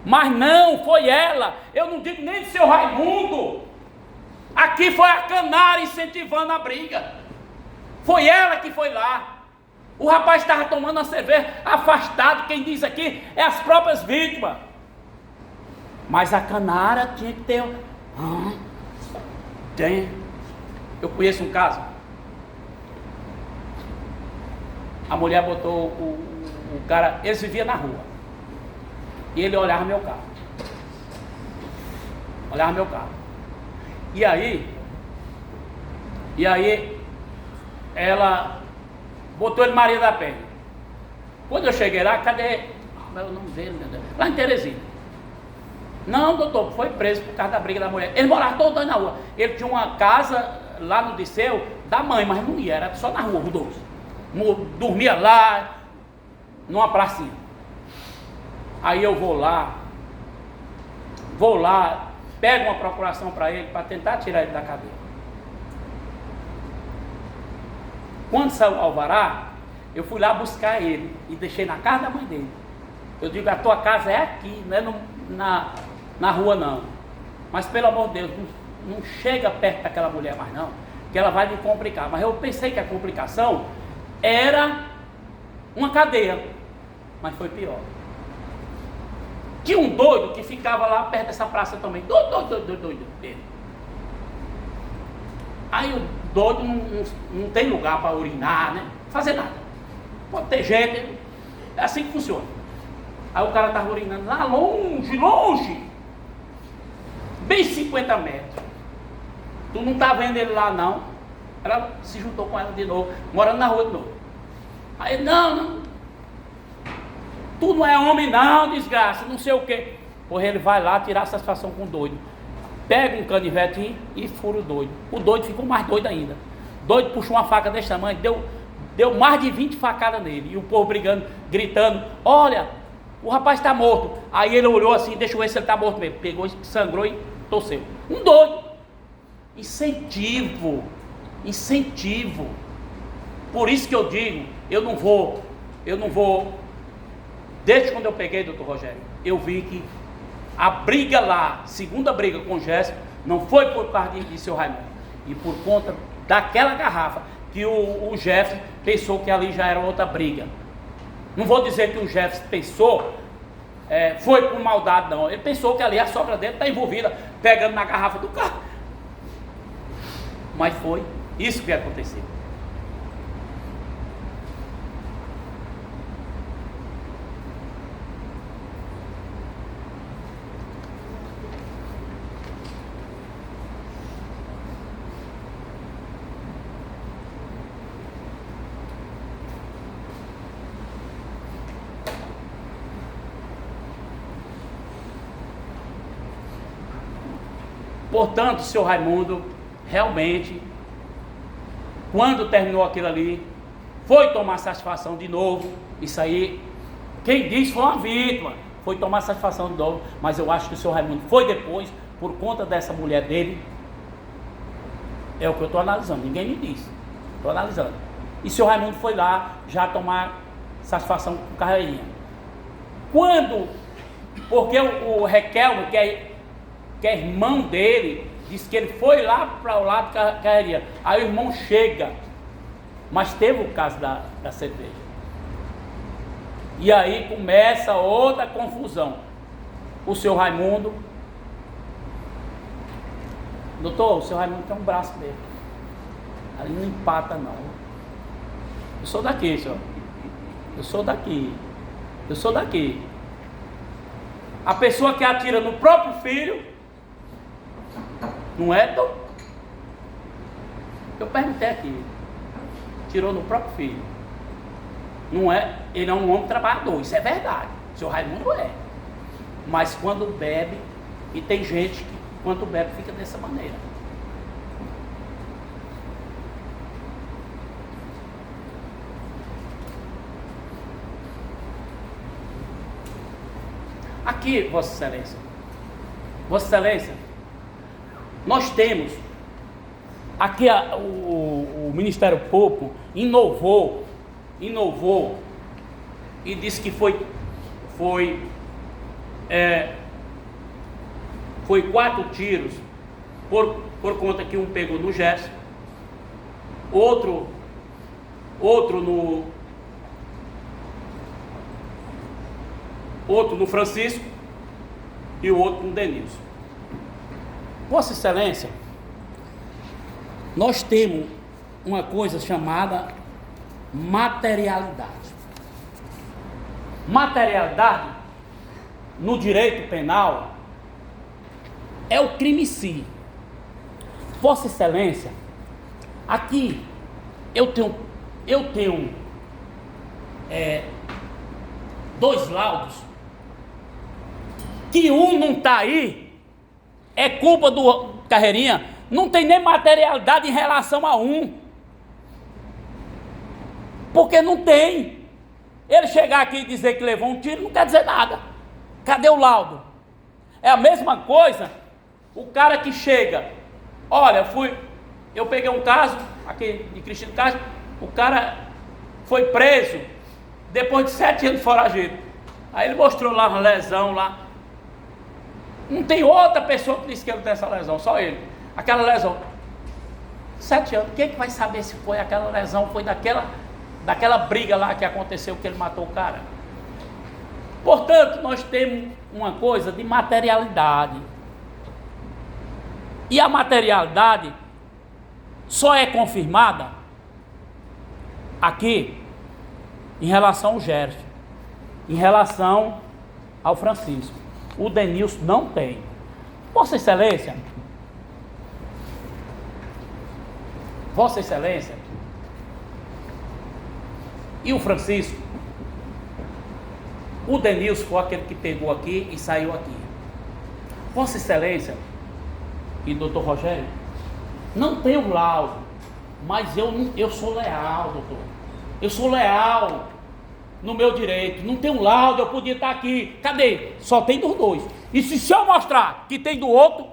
Speaker 2: Mas não, foi ela. Eu não digo nem de seu Raimundo. Aqui foi a canara incentivando a briga. Foi ela que foi lá. O rapaz estava tomando uma cerveja afastado. Quem diz aqui é as próprias vítimas. Mas a canara tinha que ter. Tem. Eu conheço um caso. A mulher botou o cara. Eles viviam na rua. E ele olhava meu carro. E aí ela botou ele Maria da Penha. Quando eu cheguei lá, cadê? Como é o nome dele, meu Deus? Lá em Teresina. Não, doutor, foi preso por causa da briga da mulher. Ele morava todo dois na rua. Ele tinha uma casa lá no Disseu da mãe, mas não ia, era só na rua, os dois. Dormia lá, numa pracinha. Aí eu vou lá, pego uma procuração para ele, para tentar tirar ele da cadeia. Quando saiu o alvará, eu fui lá buscar ele e deixei na casa da mãe dele. Eu digo, a tua casa é aqui, não é na rua não. Mas pelo amor de Deus, não chega perto daquela mulher mais não, que ela vai me complicar. Mas eu pensei que a complicação era uma cadeia, mas foi pior. Tinha um doido que ficava lá perto dessa praça também. Doido dele. Aí o doido não tem lugar para urinar, né? Fazer nada. Pode ter gente. É assim que funciona. Aí o cara estava urinando lá longe. Bem 50 metros. Tu não tá vendo ele lá não. Ela se juntou com ela de novo, morando na rua de novo. Aí não. Tu não é homem não, desgraça, não sei o quê. Porra, ele vai lá tirar satisfação com o doido. Pega um canivete e fura o doido. O doido ficou mais doido ainda. O doido puxou uma faca desse tamanho, deu mais de 20 facadas nele. E o povo brigando, gritando, olha, o rapaz está morto. Aí ele olhou assim, deixa eu ver se ele está morto mesmo. Pegou, sangrou e torceu. Um doido. Incentivo. Por isso que eu digo, eu não vou. Desde quando eu peguei, doutor Rogério, eu vi que a briga lá, segunda briga com o Gerson, não foi por causa de seu Raimundo, e por conta daquela garrafa que o Jefferson pensou que ali já era outra briga. Não vou dizer que o Jefferson pensou, foi por maldade, não. Ele pensou que ali a sogra dele está envolvida, pegando na garrafa do carro. Mas foi isso que aconteceu. Portanto, o senhor Raimundo, realmente, quando terminou aquilo ali, foi tomar satisfação de novo. Isso aí, quem disse foi uma vítima, foi tomar satisfação de novo. Mas eu acho que o senhor Raimundo foi depois, por conta dessa mulher dele. É o que eu estou analisando, ninguém me disse, estou analisando. E o senhor Raimundo foi lá já tomar satisfação com Carreirinha. Quando, porque o Requelmo, que é irmão dele, disse que ele foi lá para o lado da Carreirinha. Aí o irmão chega, mas teve o caso da cerveja. E aí começa outra confusão. O seu Raimundo, doutor, o seu Raimundo tem um braço dele, ali não empata não. Eu sou daqui, senhor. Eu sou daqui. Eu sou daqui. A pessoa que atira no próprio filho, não é, Tom? Eu perguntei aqui. Tirou no próprio filho. Não é? Ele é um homem trabalhador, isso é verdade. O senhor Raimundo é. Mas quando bebe, e tem gente que quando bebe fica dessa maneira. Aqui, Vossa Excelência. Vossa Excelência, nós temos aqui o Ministério Público inovou e disse que foi 4 tiros por conta que um pegou no Gerson, outro no Francisco e o outro no Denilson. Vossa Excelência, nós temos uma coisa chamada materialidade. Materialidade, no direito penal, é o crime em si. Vossa Excelência, aqui eu tenho 2 laudos, que um não está aí, é culpa do Carreirinha, não tem nem materialidade em relação a um, porque não tem. Ele chegar aqui e dizer que levou um tiro não quer dizer nada. Cadê o laudo? É a mesma coisa o cara que chega, olha, eu peguei um caso aqui de Cristino Castro, o cara foi preso depois de 7 anos foragido. Aí ele mostrou lá uma lesão lá. Não tem outra pessoa que disse que ele tem essa lesão, só ele. Aquela lesão. 7 anos. Quem é que vai saber se foi aquela lesão, foi daquela briga lá que aconteceu, que ele matou o cara? Portanto, nós temos uma coisa de materialidade. E a materialidade só é confirmada aqui em relação ao Gerson, em relação ao Francisco. O Denilson não tem. Vossa Excelência, e o Francisco, o Denilson foi aquele que pegou aqui e saiu aqui. Vossa Excelência e doutor Rogério, não tenho laudo, mas eu sou leal, doutor. Eu sou leal no meu direito. Não tem um laudo, eu podia estar aqui. Cadê? Só tem dos 2. E se eu mostrar que tem do outro,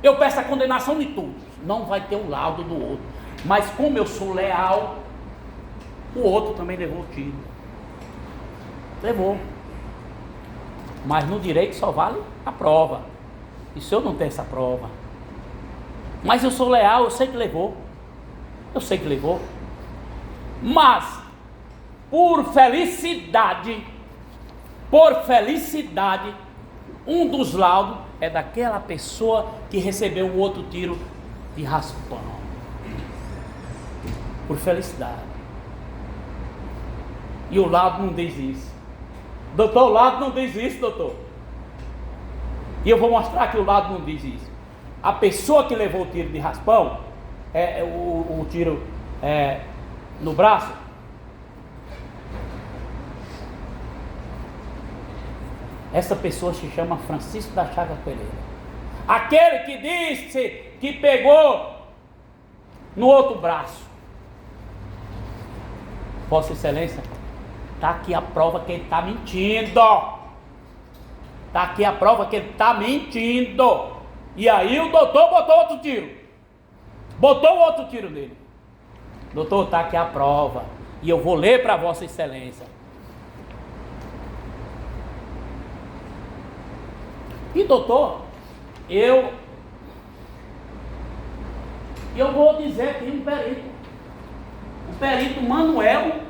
Speaker 2: eu peço a condenação de tudo. Não vai ter o laudo do outro. Mas como eu sou leal, o outro também levou o tiro. Levou. Mas no direito só vale a prova. E se eu não tenho essa prova? Mas eu sou leal, eu sei que levou. Eu sei que levou. Mas, por felicidade, um dos laudos é daquela pessoa que recebeu o outro tiro de raspão. Por felicidade. E o laudo não diz isso. Doutor, o laudo não diz isso, doutor. E eu vou mostrar que o laudo não diz isso. A pessoa que levou o tiro de raspão, o tiro no braço, essa pessoa se chama Francisco da Chagas Pereira. Aquele que disse que pegou no outro braço. Vossa Excelência, está aqui a prova que ele está mentindo. Está aqui a prova que ele está mentindo. E aí o doutor botou outro tiro. Botou outro tiro nele. Doutor, está aqui a prova. E eu vou ler para Vossa Excelência. E doutor, eu vou dizer aqui um perito. O perito Manuel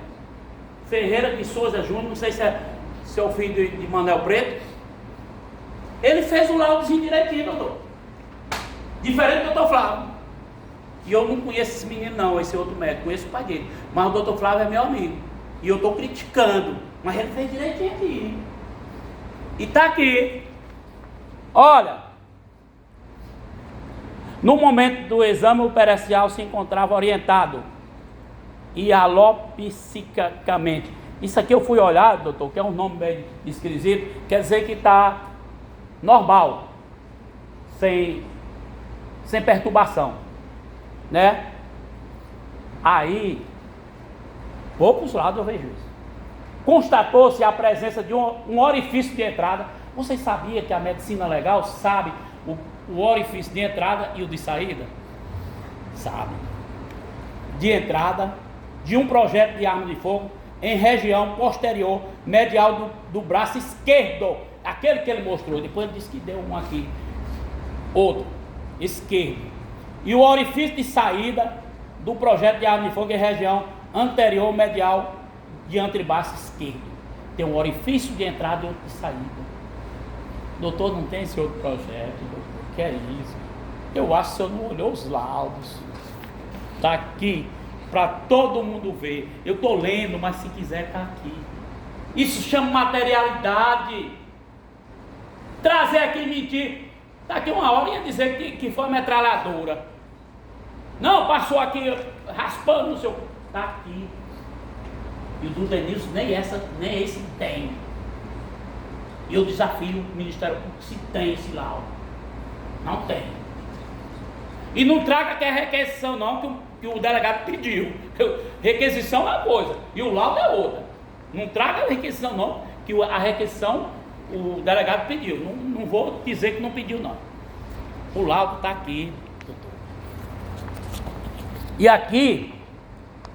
Speaker 2: Ferreira de Souza Júnior, não sei se é o filho de Manuel Preto. Ele fez o laudozinho direitinho, doutor. Diferente do doutor Flávio. E eu não conheço esse menino não, esse outro médico, conheço o pai dele. Mas o doutor Flávio é meu amigo. E eu estou criticando. Mas ele fez direitinho aqui. E está aqui. Olha, no momento do exame o pericial se encontrava orientado e alopsicamente. Isso aqui eu fui olhar, doutor, que é um nome bem esquisito, quer dizer que está normal, sem perturbação, né? Aí, poucos lados eu vejo isso. Constatou-se a presença de um orifício de entrada. Vocês sabiam que a medicina legal sabe o orifício de entrada e o de saída? Sabe. De entrada de um projétil de arma de fogo em região posterior medial do braço esquerdo. Aquele que ele mostrou. Depois ele disse que deu um aqui. Outro. Esquerdo. E o orifício de saída do projétil de arma de fogo em região anterior medial de antebraço esquerdo. Tem um orifício de entrada e outro de saída. Doutor, não tem esse outro projeto, doutor. Que é isso? Eu acho que o senhor não olhou os laudos. Está aqui para todo mundo ver. Eu estou lendo, mas se quiser está aqui. Isso chama materialidade. Trazer aqui e mentir. Daqui uma hora ia dizer que foi metralhadora. Não, passou aqui raspando no seu... Está aqui. E o do Denilson nem esse tem. E eu desafio o Ministério Público se tem esse laudo. Não tem. E não traga que é requisição não, que o delegado pediu. Requisição é uma coisa, e o laudo é outra. Não traga a requisição não, que a requisição o delegado pediu. Não vou dizer que não pediu não. O laudo está aqui, doutor. E aqui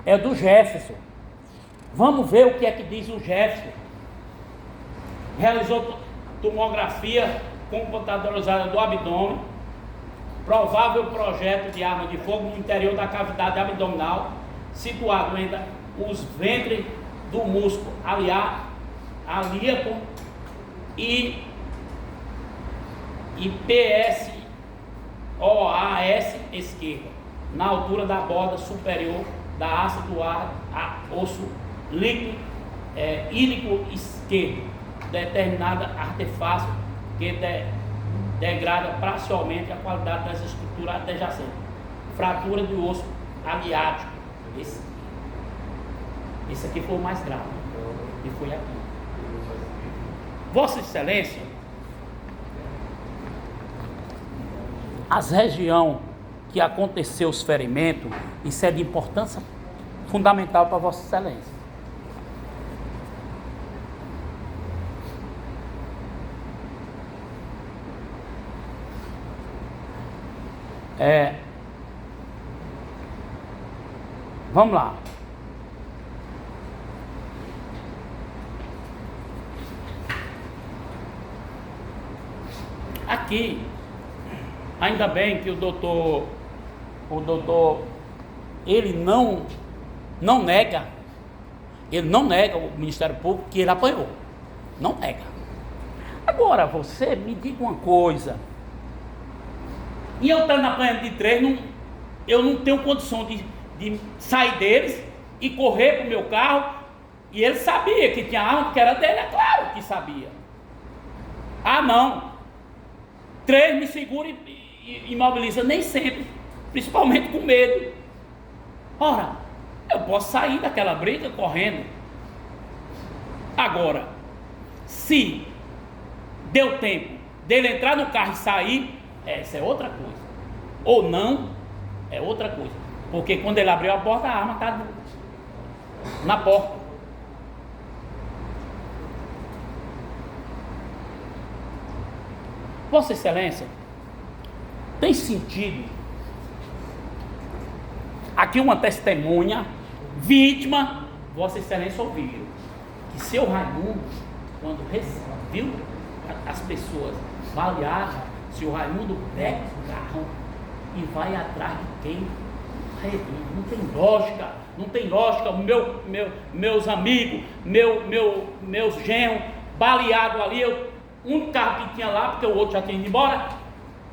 Speaker 2: é do Jefferson. Vamos ver o que é que diz o Jefferson. Realizou tomografia computadorizada do abdômen, provável projeto de arma de fogo no interior da cavidade abdominal, situado entre os ventres do músculo ilíaco e PSOAS esquerda, na altura da borda superior da haste do osso ílico esquerdo, determinada artefato que degrada parcialmente a qualidade das estruturas adjacentes. Fratura do osso aliático. Esse aqui foi o mais grave. E foi aqui. Vossa Excelência, as regiões que aconteceu os ferimentos, isso é de importância fundamental para Vossa Excelência. Vamos lá. Aqui, ainda bem que o doutor ele não nega o Ministério Público que ele apanhou. Não nega. Agora, você me diga uma coisa. E eu estando apanhando de 3, eu não tenho condição de sair deles e correr para o meu carro. E ele sabia que tinha arma, porque era dele, é claro que sabia. Ah, não. 3 me segura e imobiliza, nem sempre. Principalmente com medo. Ora, eu posso sair daquela briga correndo. Agora, se deu tempo dele entrar no carro e sair, essa é outra coisa. Ou não, é outra coisa. Porque quando ele abriu a porta, a arma está na porta. Vossa Excelência, tem sentido aqui uma testemunha, vítima, Vossa Excelência ouviu que seu Raimundo, quando viu as pessoas baleadas, seu Raimundo pega o carro e vai atrás de quem? Não tem lógica, não tem lógica. Meus amigos, meus genros baleados ali, o único carro que tinha lá, porque o outro já tinha ido embora,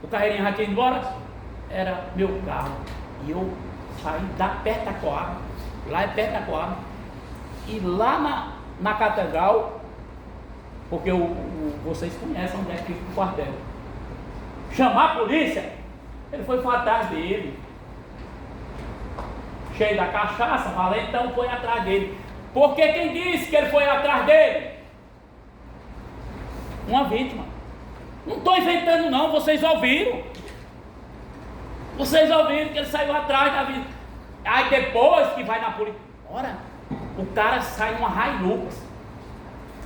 Speaker 2: o carreirinho já tinha ido embora, era meu carro. E eu saí perto da Coab, lá é perto da Coab, e lá na catedral, porque vocês conhecem onde é que fica o quartel. Chamar a polícia, ele foi atrás dele, cheio da cachaça, valentão, foi atrás dele. Porque quem disse que ele foi atrás dele? Uma vítima. Não estou inventando não, vocês ouviram. Vocês ouviram que ele saiu atrás da vítima. Aí depois que vai na polícia, ora, o cara sai numa Hilux.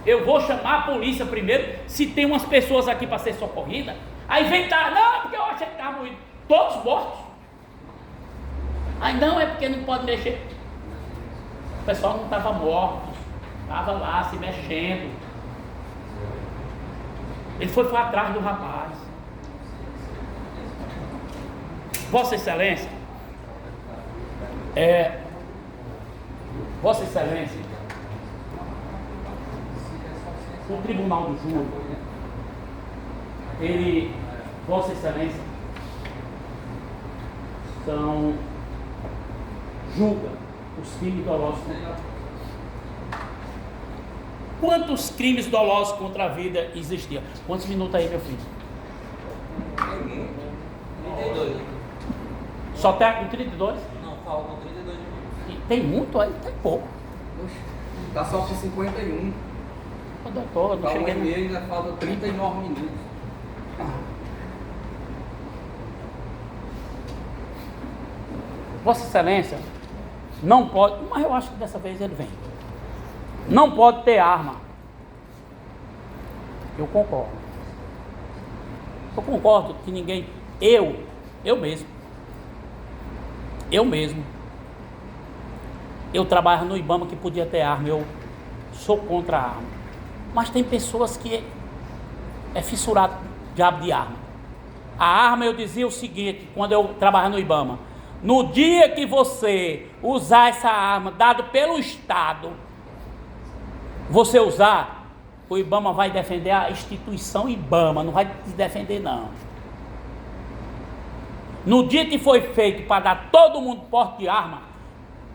Speaker 2: Eu vou chamar a polícia primeiro, se tem umas pessoas aqui para ser socorrida. Aí inventaram, não, porque eu achei que estava morrendo. Todos mortos. Aí não, é porque não pode mexer. O pessoal não estava morto, estava lá se mexendo. Ele foi atrás do rapaz. Vossa Excelência, Vossa Excelência, o Tribunal do Júri, Vossa Excelência, julga os crimes dolosos. Quantos crimes dolosos contra a vida existiam? Quantos minutos aí, meu filho?
Speaker 3: 32.
Speaker 2: Só tem com 32?
Speaker 3: Não, faltam 32 minutos.
Speaker 2: E tem muito aí? Tem pouco.
Speaker 3: Tá só com 51.
Speaker 2: Ô, doutor, não
Speaker 3: Tá
Speaker 2: cheguei.
Speaker 3: 1h30, ainda falta 39 minutos.
Speaker 2: Vossa Excelência, não pode, mas eu acho que dessa vez ele vem. Não pode ter arma. Eu concordo. Eu concordo que ninguém, eu mesmo, eu trabalho no IBAMA que podia ter arma, eu sou contra a arma. Mas tem pessoas que é fissurado diabo de arma. A arma, eu dizia o seguinte, quando eu trabalhava no IBAMA: no dia que você usar essa arma dada pelo Estado, você usar, o IBAMA vai defender a instituição IBAMA, não vai te defender não. No dia que foi feito para dar todo mundo porte de arma,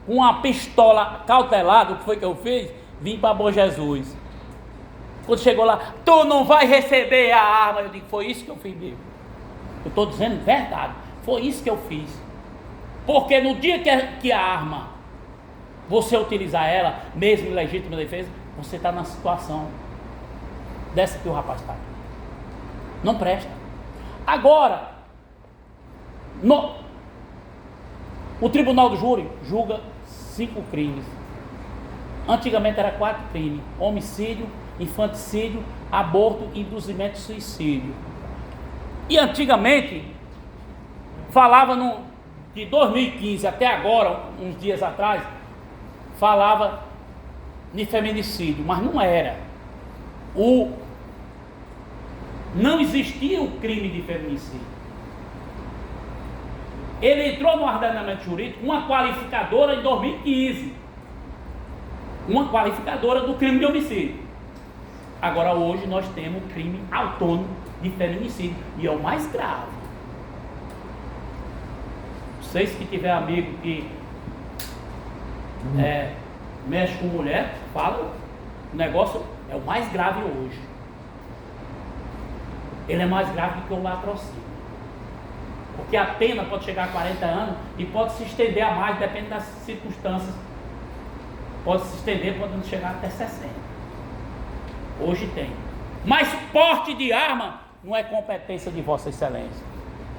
Speaker 2: com uma pistola cautelada, o que foi que eu fiz? Vim para Bom Jesus. Quando chegou lá, tu não vai receber a arma. Eu digo, foi isso que eu fiz mesmo. Eu estou dizendo verdade, foi isso que eu fiz. Porque no dia que a arma, você utilizar ela, mesmo em legítima defesa, você está na situação dessa que o rapaz está. Não presta. Agora, o Tribunal do Júri julga 5 crimes. Antigamente era 4 crimes: homicídio, infanticídio, aborto, induzimento e suicídio. E antigamente falava de 2015 até agora, uns dias atrás, falava de feminicídio, mas não era. Não existia o crime de feminicídio. Ele entrou no ordenamento jurídico uma qualificadora em 2015. Uma qualificadora do crime de homicídio. Agora hoje nós temos o crime autônomo de feminicídio. E é o mais grave. Vocês que tiver amigo que mexe com mulher, fala, o negócio é o mais grave hoje. Ele é mais grave do que o latrocínio. Porque a pena pode chegar a 40 anos e pode se estender a mais, depende das circunstâncias. Pode se estender, podendo chegar até 60. Hoje tem. Mas porte de arma não é competência de Vossa Excelência.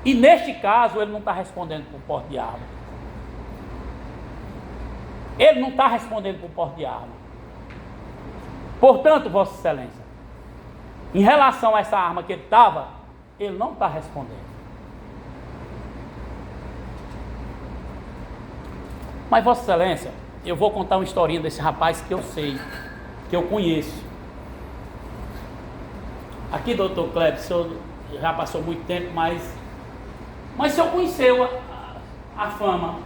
Speaker 2: E neste caso ele não está respondendo por porte de arma. Ele não está respondendo por porte de arma. Portanto, Vossa Excelência, em relação a essa arma que ele estava, ele não está respondendo. Mas, Vossa Excelência, eu vou contar uma historinha desse rapaz que eu sei, que eu conheço. Aqui, doutor Kleber, o senhor já passou muito tempo, mas o senhor conheceu a fama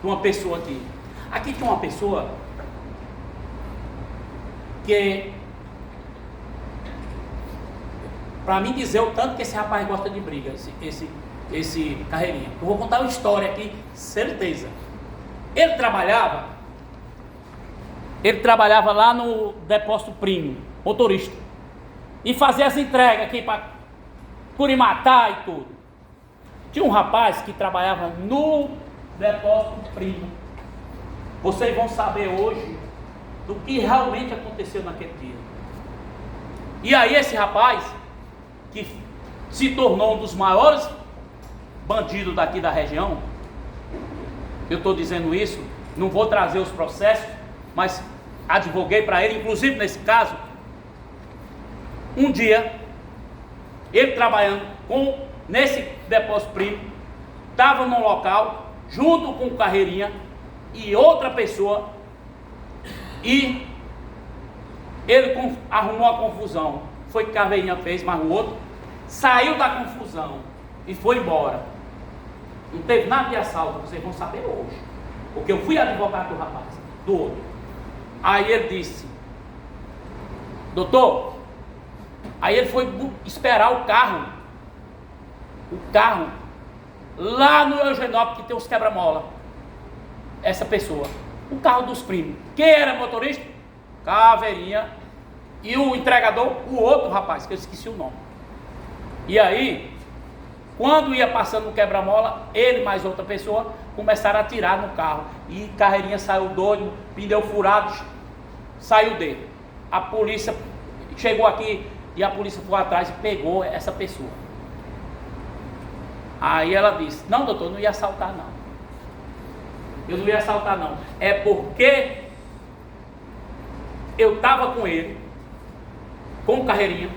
Speaker 2: de uma pessoa aqui. Aqui tem uma pessoa que, para mim dizer o tanto que esse rapaz gosta de briga, esse Carreirinha. Eu vou contar uma história aqui, certeza. Ele trabalhava lá no depósito Primo, motorista, e fazia as entregas aqui para Curimatá e tudo. Tinha um rapaz que trabalhava no depósito Primo. Vocês vão saber hoje do que realmente aconteceu naquele dia. E aí esse rapaz, que se tornou um dos maiores bandidos daqui da região, eu estou dizendo isso, não vou trazer os processos, mas advoguei para ele, inclusive nesse caso, um dia, ele trabalhando nesse depósito Primo, estava num local, junto com o Carreirinha e outra pessoa, e ele arrumou a confusão. Foi que Carreirinha fez, mas o outro saiu da confusão e foi embora. Não teve nada de assalto, vocês vão saber hoje, porque eu fui advogado do rapaz, do outro. Aí ele disse: doutor, aí ele foi esperar o carro lá no Eugenópolis, que tem os quebra-mola. Essa pessoa, o carro dos primos. Quem era motorista? Caveirinha. E o entregador, o outro rapaz, que eu esqueci o nome. E aí, quando ia passando no quebra-mola, ele mais outra pessoa começaram a atirar no carro. E Carreirinha saiu doido, pneu furado, saiu dele. A polícia chegou aqui e a polícia foi atrás e pegou essa pessoa. Aí ela disse: não, doutor, não ia assaltar não. Eu não ia assaltar não. É porque eu estava com ele, com o Carreirinha,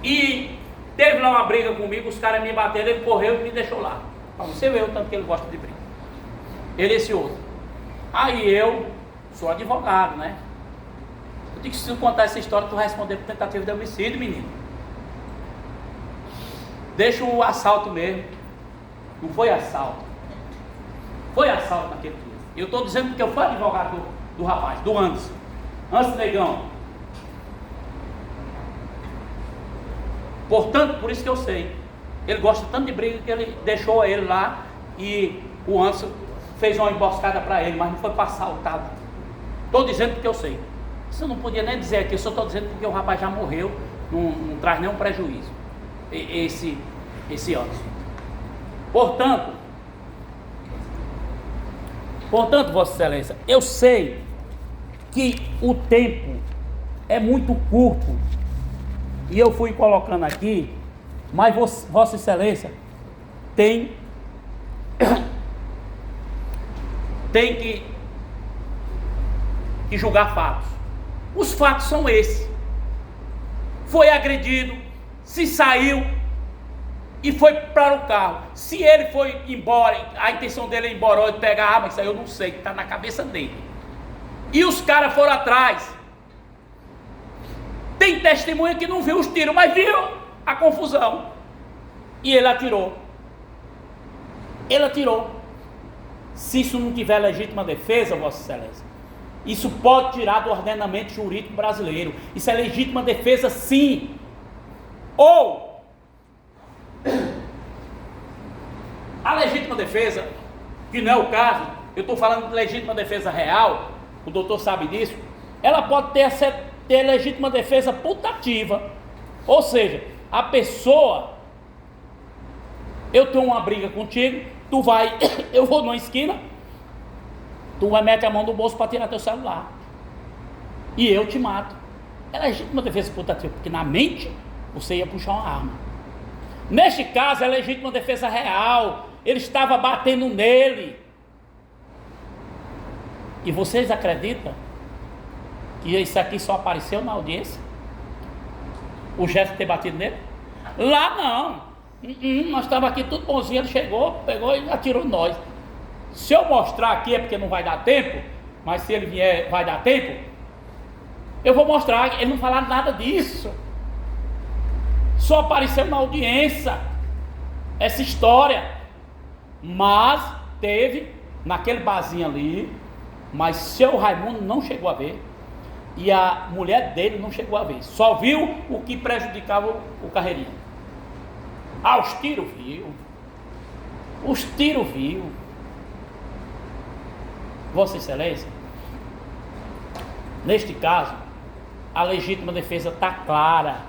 Speaker 2: e teve lá uma briga comigo, os caras me bateram, ele correu e me deixou lá. Para você ver o tanto que ele gosta de briga. Ele e esse outro. Aí eu sou advogado, né? Eu digo que se eu contar essa história, tu vai responder por tentativa de homicídio, menino. Deixa o assalto mesmo. Não foi assalto. Foi assalto naquele dia. Eu estou dizendo porque eu fui advogado do rapaz, do Anderson. Anderson Negão. Portanto, por isso que eu sei. Ele gosta tanto de briga que ele deixou ele lá e o Anderson fez uma emboscada para ele, mas não foi para assaltar. Estou dizendo porque eu sei. Isso eu não podia nem dizer aqui, eu só estou dizendo porque o rapaz já morreu, não traz nenhum prejuízo. Esse Anderson. Portanto, Vossa Excelência, eu sei que o tempo é muito curto e eu fui colocando aqui, mas Vossa Excelência tem que julgar fatos. Os fatos são esses: foi agredido, se saiu e foi para o carro. Se ele foi embora, a intenção dele é ir embora ou pegar a arma, isso aí eu não sei, que está na cabeça dele. E os caras foram atrás. Tem testemunha que não viu os tiros, mas viu a confusão. E ele atirou. Ele atirou. Se isso não tiver legítima defesa, Vossa Excelência, isso pode tirar do ordenamento jurídico brasileiro. Isso é legítima defesa, sim. Ou a legítima defesa, que não é o caso, eu estou falando de legítima defesa real, o doutor sabe disso, ela pode ter legítima defesa putativa. Ou seja, a pessoa, eu tenho uma briga contigo, tu vai, eu vou numa esquina, tu vai meter a mão no bolso para tirar teu celular, e eu te mato. É legítima defesa putativa, porque na mente você ia puxar uma arma. Neste caso é legítima defesa real, ele estava batendo nele. E vocês acreditam que isso aqui só apareceu na audiência? O gesto de ter batido nele? Lá não. Nós estávamos aqui tudo bonzinho, ele chegou, pegou e atirou em nós. Se eu mostrar aqui é porque não vai dar tempo, mas se ele vier vai dar tempo, eu vou mostrar. Ele não falaram nada disso. Só apareceu na audiência essa história. Mas teve naquele barzinho ali, mas seu Raimundo não chegou a ver, e a mulher dele não chegou a ver, só viu o que prejudicava o Carreirinha. Os tiros viu. Vossa Excelência, neste caso a legítima defesa está clara.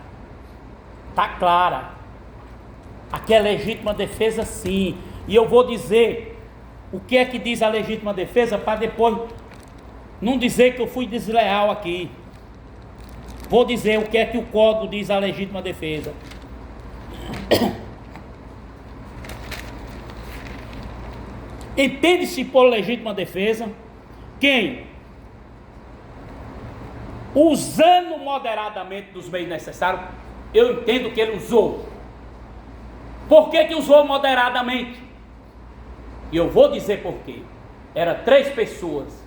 Speaker 2: Aqui é legítima defesa, sim. E eu vou dizer o que é que diz a legítima defesa, para depois não dizer que eu fui desleal aqui. Vou dizer o que é que o Código diz a legítima defesa. Entende-se por legítima defesa quem, usando moderadamente dos meios necessários, eu entendo que ele usou. Por que usou moderadamente? E eu vou dizer por quê. Era 3 pessoas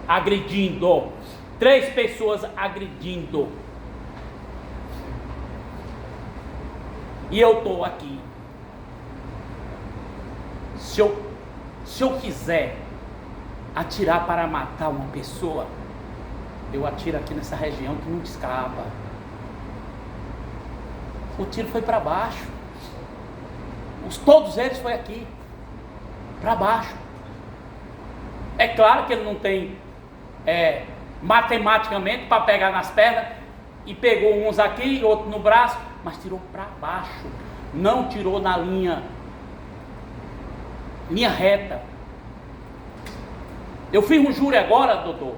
Speaker 2: agredindo. 3 pessoas agredindo. E eu estou aqui. Se eu quiser atirar para matar uma pessoa, eu atiro aqui nessa região que não escapa. O tiro foi para baixo. Todos eles foi aqui, para baixo. É claro que ele não tem matematicamente para pegar nas pernas, e pegou uns aqui e outro no braço, mas tirou para baixo, não tirou na linha reta. Eu fiz um júri agora, doutor,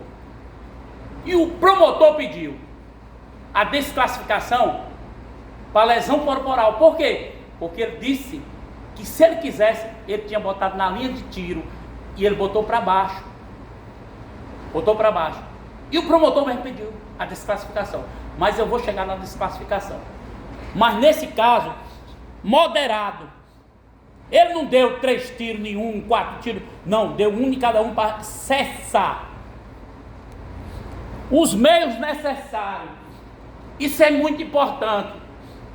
Speaker 2: e o promotor pediu a desclassificação para lesão corporal. Por quê? Porque ele disse que se ele quisesse, ele tinha botado na linha de tiro, e ele botou para baixo. E o promotor mesmo pediu a desclassificação. Mas eu vou chegar na desclassificação. Mas nesse caso, moderado. Ele não deu 3 tiros nenhum, 4 tiros. Não, deu um em cada um para cessar. Os meios necessários. Isso é muito importante.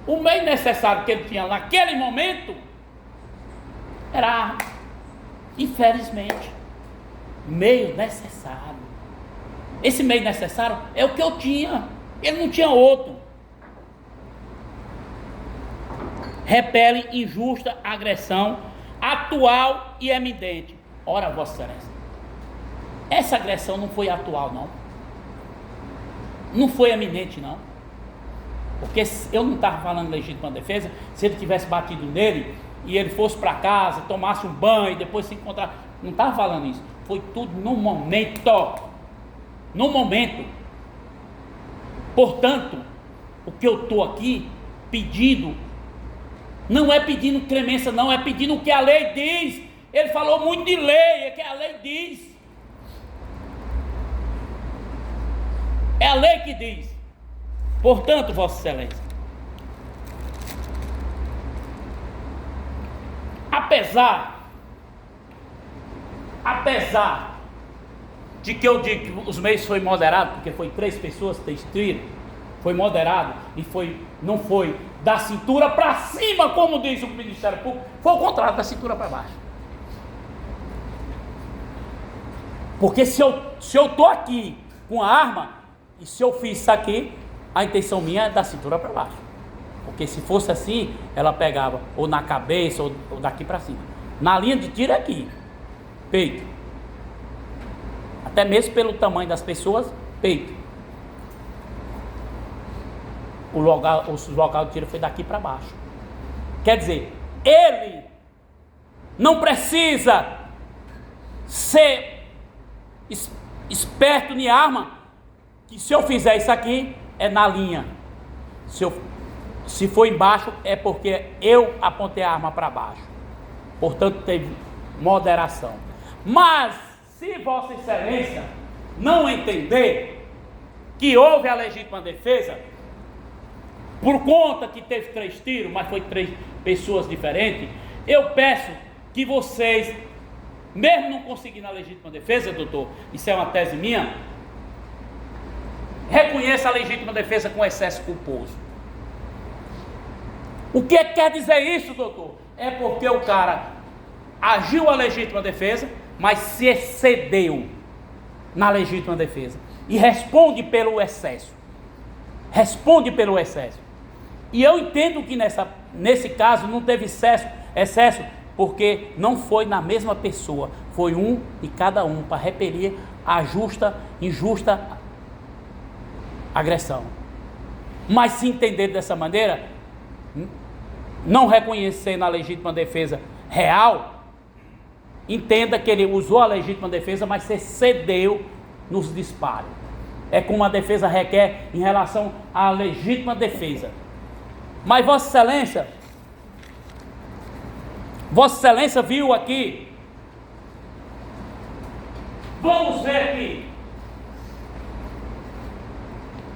Speaker 2: O meio necessário que ele tinha naquele momento era arma. Infelizmente, meio necessário. Esse meio necessário é o que eu tinha. Ele não tinha outro. Repele injusta agressão atual e eminente. Ora, Vossa Excelência, essa agressão não foi atual, não. Não foi eminente, não. Porque eu não estava falando legítima defesa. Se ele tivesse batido nele e ele fosse para casa, tomasse um banho e depois se encontrar, não estava falando isso. Foi tudo no momento. No momento. Portanto, o que eu estou aqui pedindo, não é pedindo clemência, não, é pedindo o que a lei diz. Ele falou muito de lei, é que a lei diz. É a lei que diz. Portanto, Vossa Excelência, apesar de que eu digo que os meios foi moderado, porque foi 3 pessoas, 3 tiros, Foi moderado e não foi da cintura para cima, como diz o Ministério Público, foi o contrário, da cintura para baixo. Porque se eu estou aqui com a arma, e se eu fiz isso aqui, a intenção minha é da cintura para baixo. Porque se fosse assim, ela pegava ou na cabeça ou daqui para cima. Na linha de tiro é aqui, peito. Até mesmo pelo tamanho das pessoas, peito. O local de tiro foi daqui para baixo. Quer dizer, ele não precisa ser esperto em arma, que se eu fizer isso aqui, é na linha. Se for embaixo, é porque eu apontei a arma para baixo. Portanto, teve moderação. Mas, se Vossa Excelência não entender que houve a legítima defesa, por conta que teve 3 tiros, mas foi 3 pessoas diferentes, eu peço que vocês, mesmo não conseguindo a legítima defesa, doutor, isso é uma tese minha, reconheça a legítima defesa com excesso culposo. O que quer dizer isso, doutor? É porque o cara agiu a legítima defesa, mas se excedeu na legítima defesa e responde pelo excesso. E eu entendo que nesse caso não teve excesso, porque não foi na mesma pessoa, foi um e cada um, para repelir a injusta agressão. Mas se entender dessa maneira, não reconhecendo a legítima defesa real, entenda que ele usou a legítima defesa, mas se excedeu nos disparos. É como a defesa requer em relação à legítima defesa. Mas Vossa Excelência viu aqui, vamos ver aqui,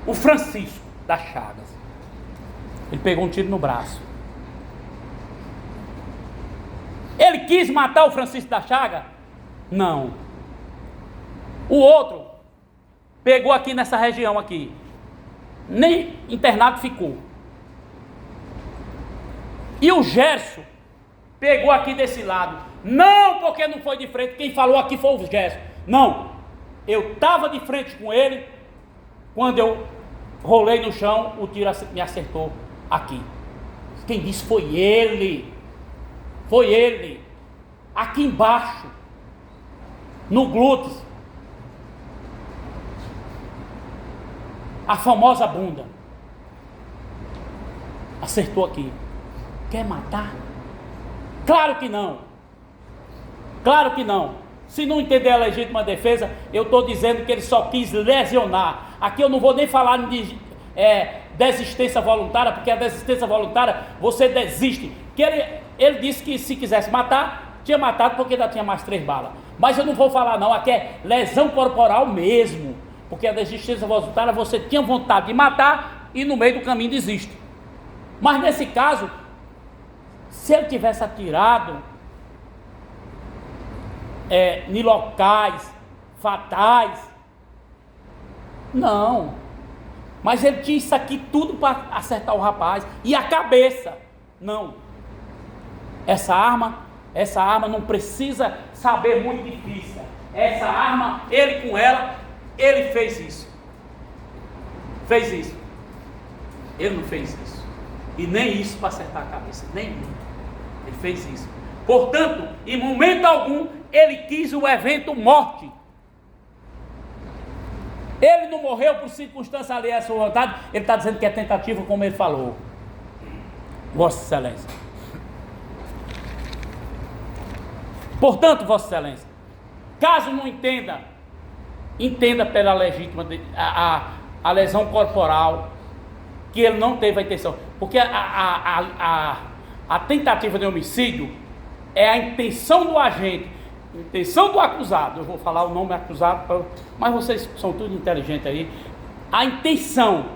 Speaker 2: o Francisco das Chagas, ele pegou um tiro no braço. Ele quis matar o Francisco da Chaga? Não. O outro pegou aqui nessa região aqui, nem internado ficou. E o Gerson pegou aqui desse lado. Não, porque não foi de frente. Quem falou aqui foi o Gerson. Não, eu estava de frente com ele. Quando eu rolei no chão, o tiro me acertou aqui. Quem disse foi ele. Foi ele. Aqui embaixo, no glúteo, a famosa bunda. Acertou aqui. Quer matar? Claro que não. Claro que não. Se não entender a legítima defesa, eu estou dizendo que ele só quis lesionar. Aqui eu não vou nem falar de desistência voluntária, porque a desistência voluntária, você desiste. Que ele disse que se quisesse matar, tinha matado porque ainda tinha mais 3 balas. Mas eu não vou falar não, aqui é lesão corporal mesmo. Porque a desistência voluntária, você tinha vontade de matar e no meio do caminho desiste. Mas nesse caso, se ele tivesse atirado em locais fatais, não. Mas ele tinha isso aqui tudo para acertar o rapaz. E a cabeça, não. Essa arma não precisa saber muito difícil. Essa arma, ele com ela, ele fez isso. Fez isso. Ele não fez isso. E nem isso para acertar a cabeça, nenhum. Ele fez isso. Portanto, em momento algum, ele quis o evento morte. Ele não morreu por circunstância alheia à sua vontade. Ele está dizendo que é tentativa, como ele falou. Vossa Excelência. Portanto, Vossa Excelência, caso não entenda pela legítima a lesão corporal, que ele não teve a intenção. Porque a tentativa de homicídio é a intenção do agente, a intenção do acusado. Eu vou falar o nome acusado, mas vocês são tudo inteligentes aí. A intenção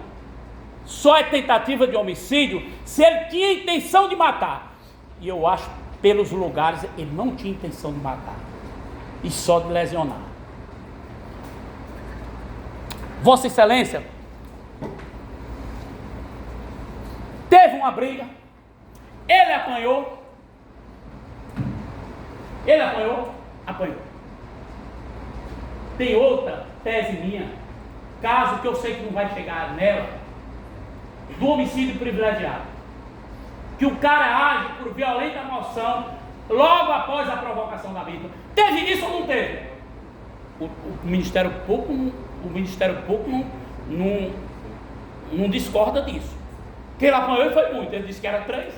Speaker 2: só é tentativa de homicídio se ele tinha intenção de matar. E eu acho, pelos lugares, ele não tinha intenção de matar, e só de lesionar. Vossa Excelência, Teve uma briga, ele apanhou. Ele apanhou? Apanhou. Tem outra tese minha, caso que eu sei que não vai chegar nela, do homicídio privilegiado. Que o cara age por violenta emoção logo após a provocação da vítima. Teve isso ou não teve? O Ministério Público não discorda disso. Que ele apanhou foi muito, ele disse que era 3.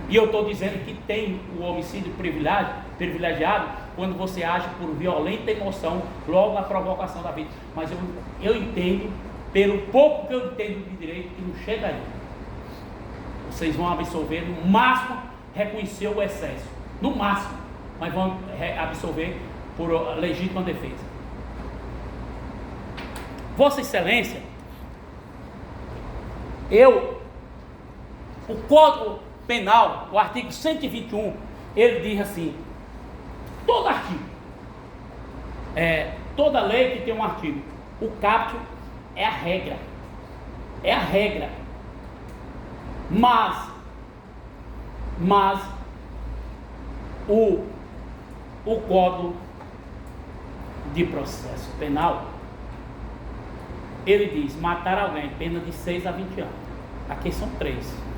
Speaker 2: E eu estou dizendo que tem o homicídio privilegiado quando você age por violenta emoção logo à provocação da vítima. Mas eu entendo, pelo pouco que eu entendo de direito, que não chega aí. Vocês vão absolver, no máximo, reconhecer o excesso. No máximo, mas vão absolver por legítima defesa. Vossa Excelência, o Código Penal, o artigo 121, ele diz assim, todo artigo, toda lei que tem um artigo, o caput é a regra, mas o Código de Processo Penal, ele diz, matar alguém, pena de 6 a 20 anos, aqui são 3,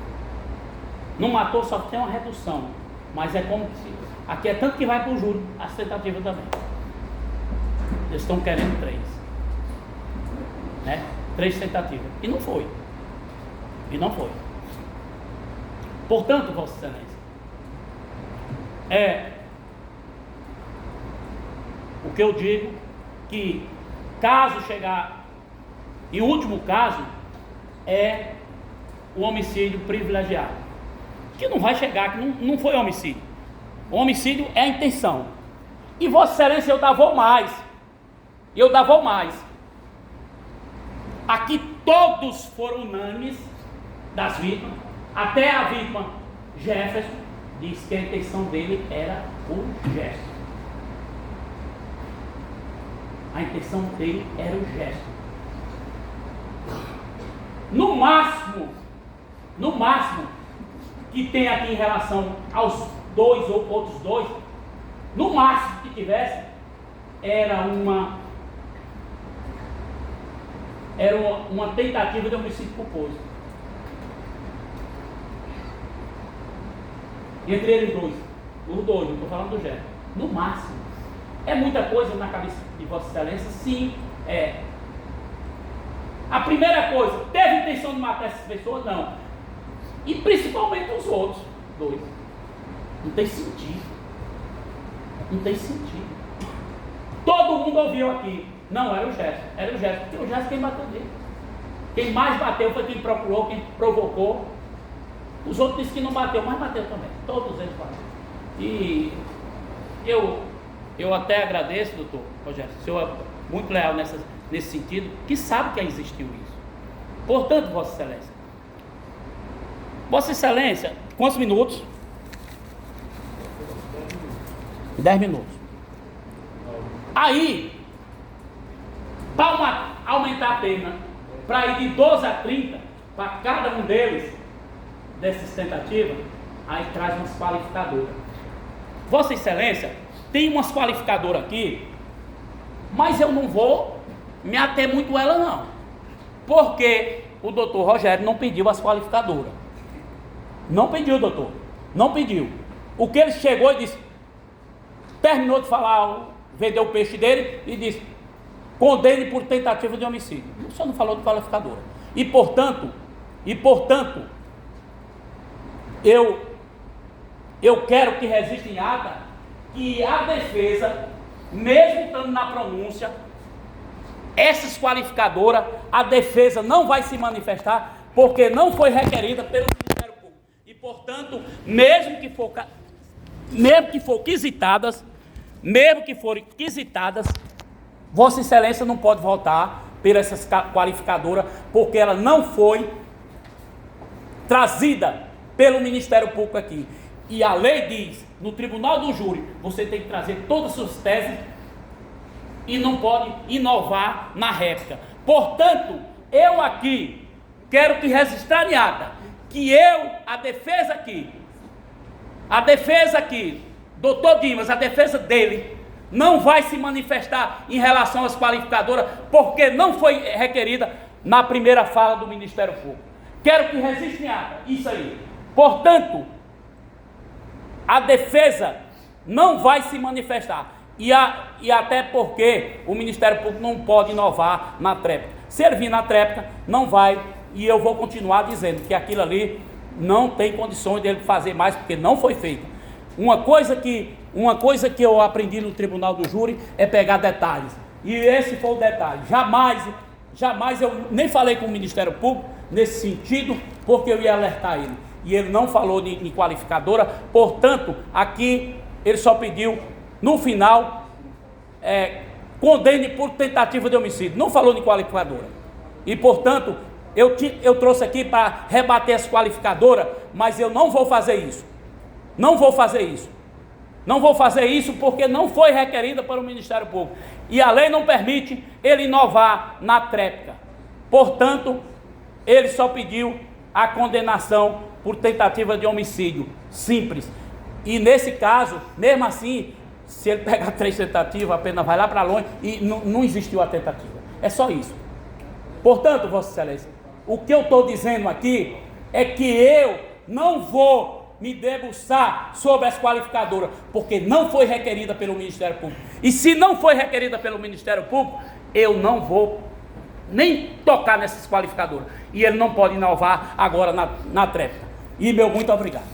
Speaker 2: não matou, só tem uma redução, mas é como se, aqui é tanto que vai para o júri, as tentativas também, eles estão querendo 3, né? 3 tentativas, e não foi, portanto, Vossa Excelência, o que eu digo, que caso chegar, e o último caso é o homicídio privilegiado, que não vai chegar, que não foi homicídio. O homicídio é a intenção. E Vossa Excelência, eu dava mais. Aqui todos foram unânimes das vítimas, até a vítima Jefferson disse que a intenção dele era o gesto. A intenção dele era o gesto. No máximo, que tem aqui em relação aos 2 ou outros 2, no máximo que tivesse, era uma tentativa de homicídio culposo. Entre eles 2, os 2, não estou falando do gesto. No máximo. É muita coisa na cabeça de Vossa Excelência? Sim, é. A primeira coisa, teve intenção de matar essas pessoas? Não. E principalmente os outros 2. Não tem sentido. Todo mundo ouviu aqui. Não, era o gesto. Porque o gesto quem bateu nele. Quem mais bateu foi quem procurou, quem provocou. Os outros disseram que não bateu, mas bateu também. Todos eles bateram. E eu até agradeço, doutor Rogério, o senhor é muito leal nesse sentido, que sabe que existiu isso. Portanto, Vossa Excelência, quantos minutos? 10 minutos. Aí, para aumentar a pena, para ir de 12 a 30, para cada um deles, dessas tentativas, aí traz umas qualificadoras. Vossa Excelência, tem umas qualificadoras aqui, mas eu não vou me ater muito ela não, porque o doutor Rogério não pediu as qualificadoras. Não pediu, doutor, não pediu. O que ele chegou e disse, terminou de falar, vendeu o peixe dele e disse, condene por tentativa de homicídio. O senhor não falou de qualificadora. E portanto, eu quero que registre em ata que a defesa, mesmo estando na pronúncia, essas qualificadoras, a defesa não vai se manifestar, porque não foi requerida pelo Ministério Público. E, portanto, mesmo que forem quisitadas, Vossa Excelência não pode votar por essas qualificadoras, porque ela não foi trazida pelo Ministério Público aqui. E a lei diz, no tribunal do júri, você tem que trazer todas as suas teses e não pode inovar na réplica. Portanto, eu aqui quero que registrar em ata que eu, a defesa aqui, doutor Dimas, a defesa dele, não vai se manifestar em relação às qualificadoras, porque não foi requerida na primeira fala do Ministério Público. Quero que registre em ata isso aí. Portanto, a defesa não vai se manifestar. E até porque o Ministério Público não pode inovar na tréplica. Se ele vir na tréplica, não vai. E eu vou continuar dizendo que aquilo ali não tem condições dele fazer mais, porque não foi feito. Uma coisa que eu aprendi no Tribunal do Júri é pegar detalhes. E esse foi o detalhe. Jamais eu nem falei com o Ministério Público nesse sentido, porque eu ia alertar ele. E ele não falou em qualificadora, portanto, aqui ele só pediu, no final, condene por tentativa de homicídio. Não falou em qualificadora. E, portanto, eu trouxe aqui para rebater essa qualificadora, mas eu não vou fazer isso. Não vou fazer isso. Não vou fazer isso porque não foi requerida para o Ministério Público. E a lei não permite ele inovar na tréplica. Portanto, ele só pediu a condenação por tentativa de homicídio simples. E nesse caso, mesmo assim, se ele pegar 3 tentativas, a pena vai lá para longe e não existiu a tentativa. É só isso. Portanto, Vossa Excelência, o que eu estou dizendo aqui é que eu não vou me debruçar sobre as qualificadoras, porque não foi requerida pelo Ministério Público. E se não foi requerida pelo Ministério Público, eu não vou nem tocar nessas qualificadoras. E ele não pode inovar agora na tréplica. E meu muito obrigado.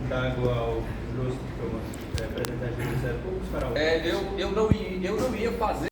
Speaker 1: Dado ao ilustre representante do Ministério Público, para
Speaker 3: Eu não ia fazer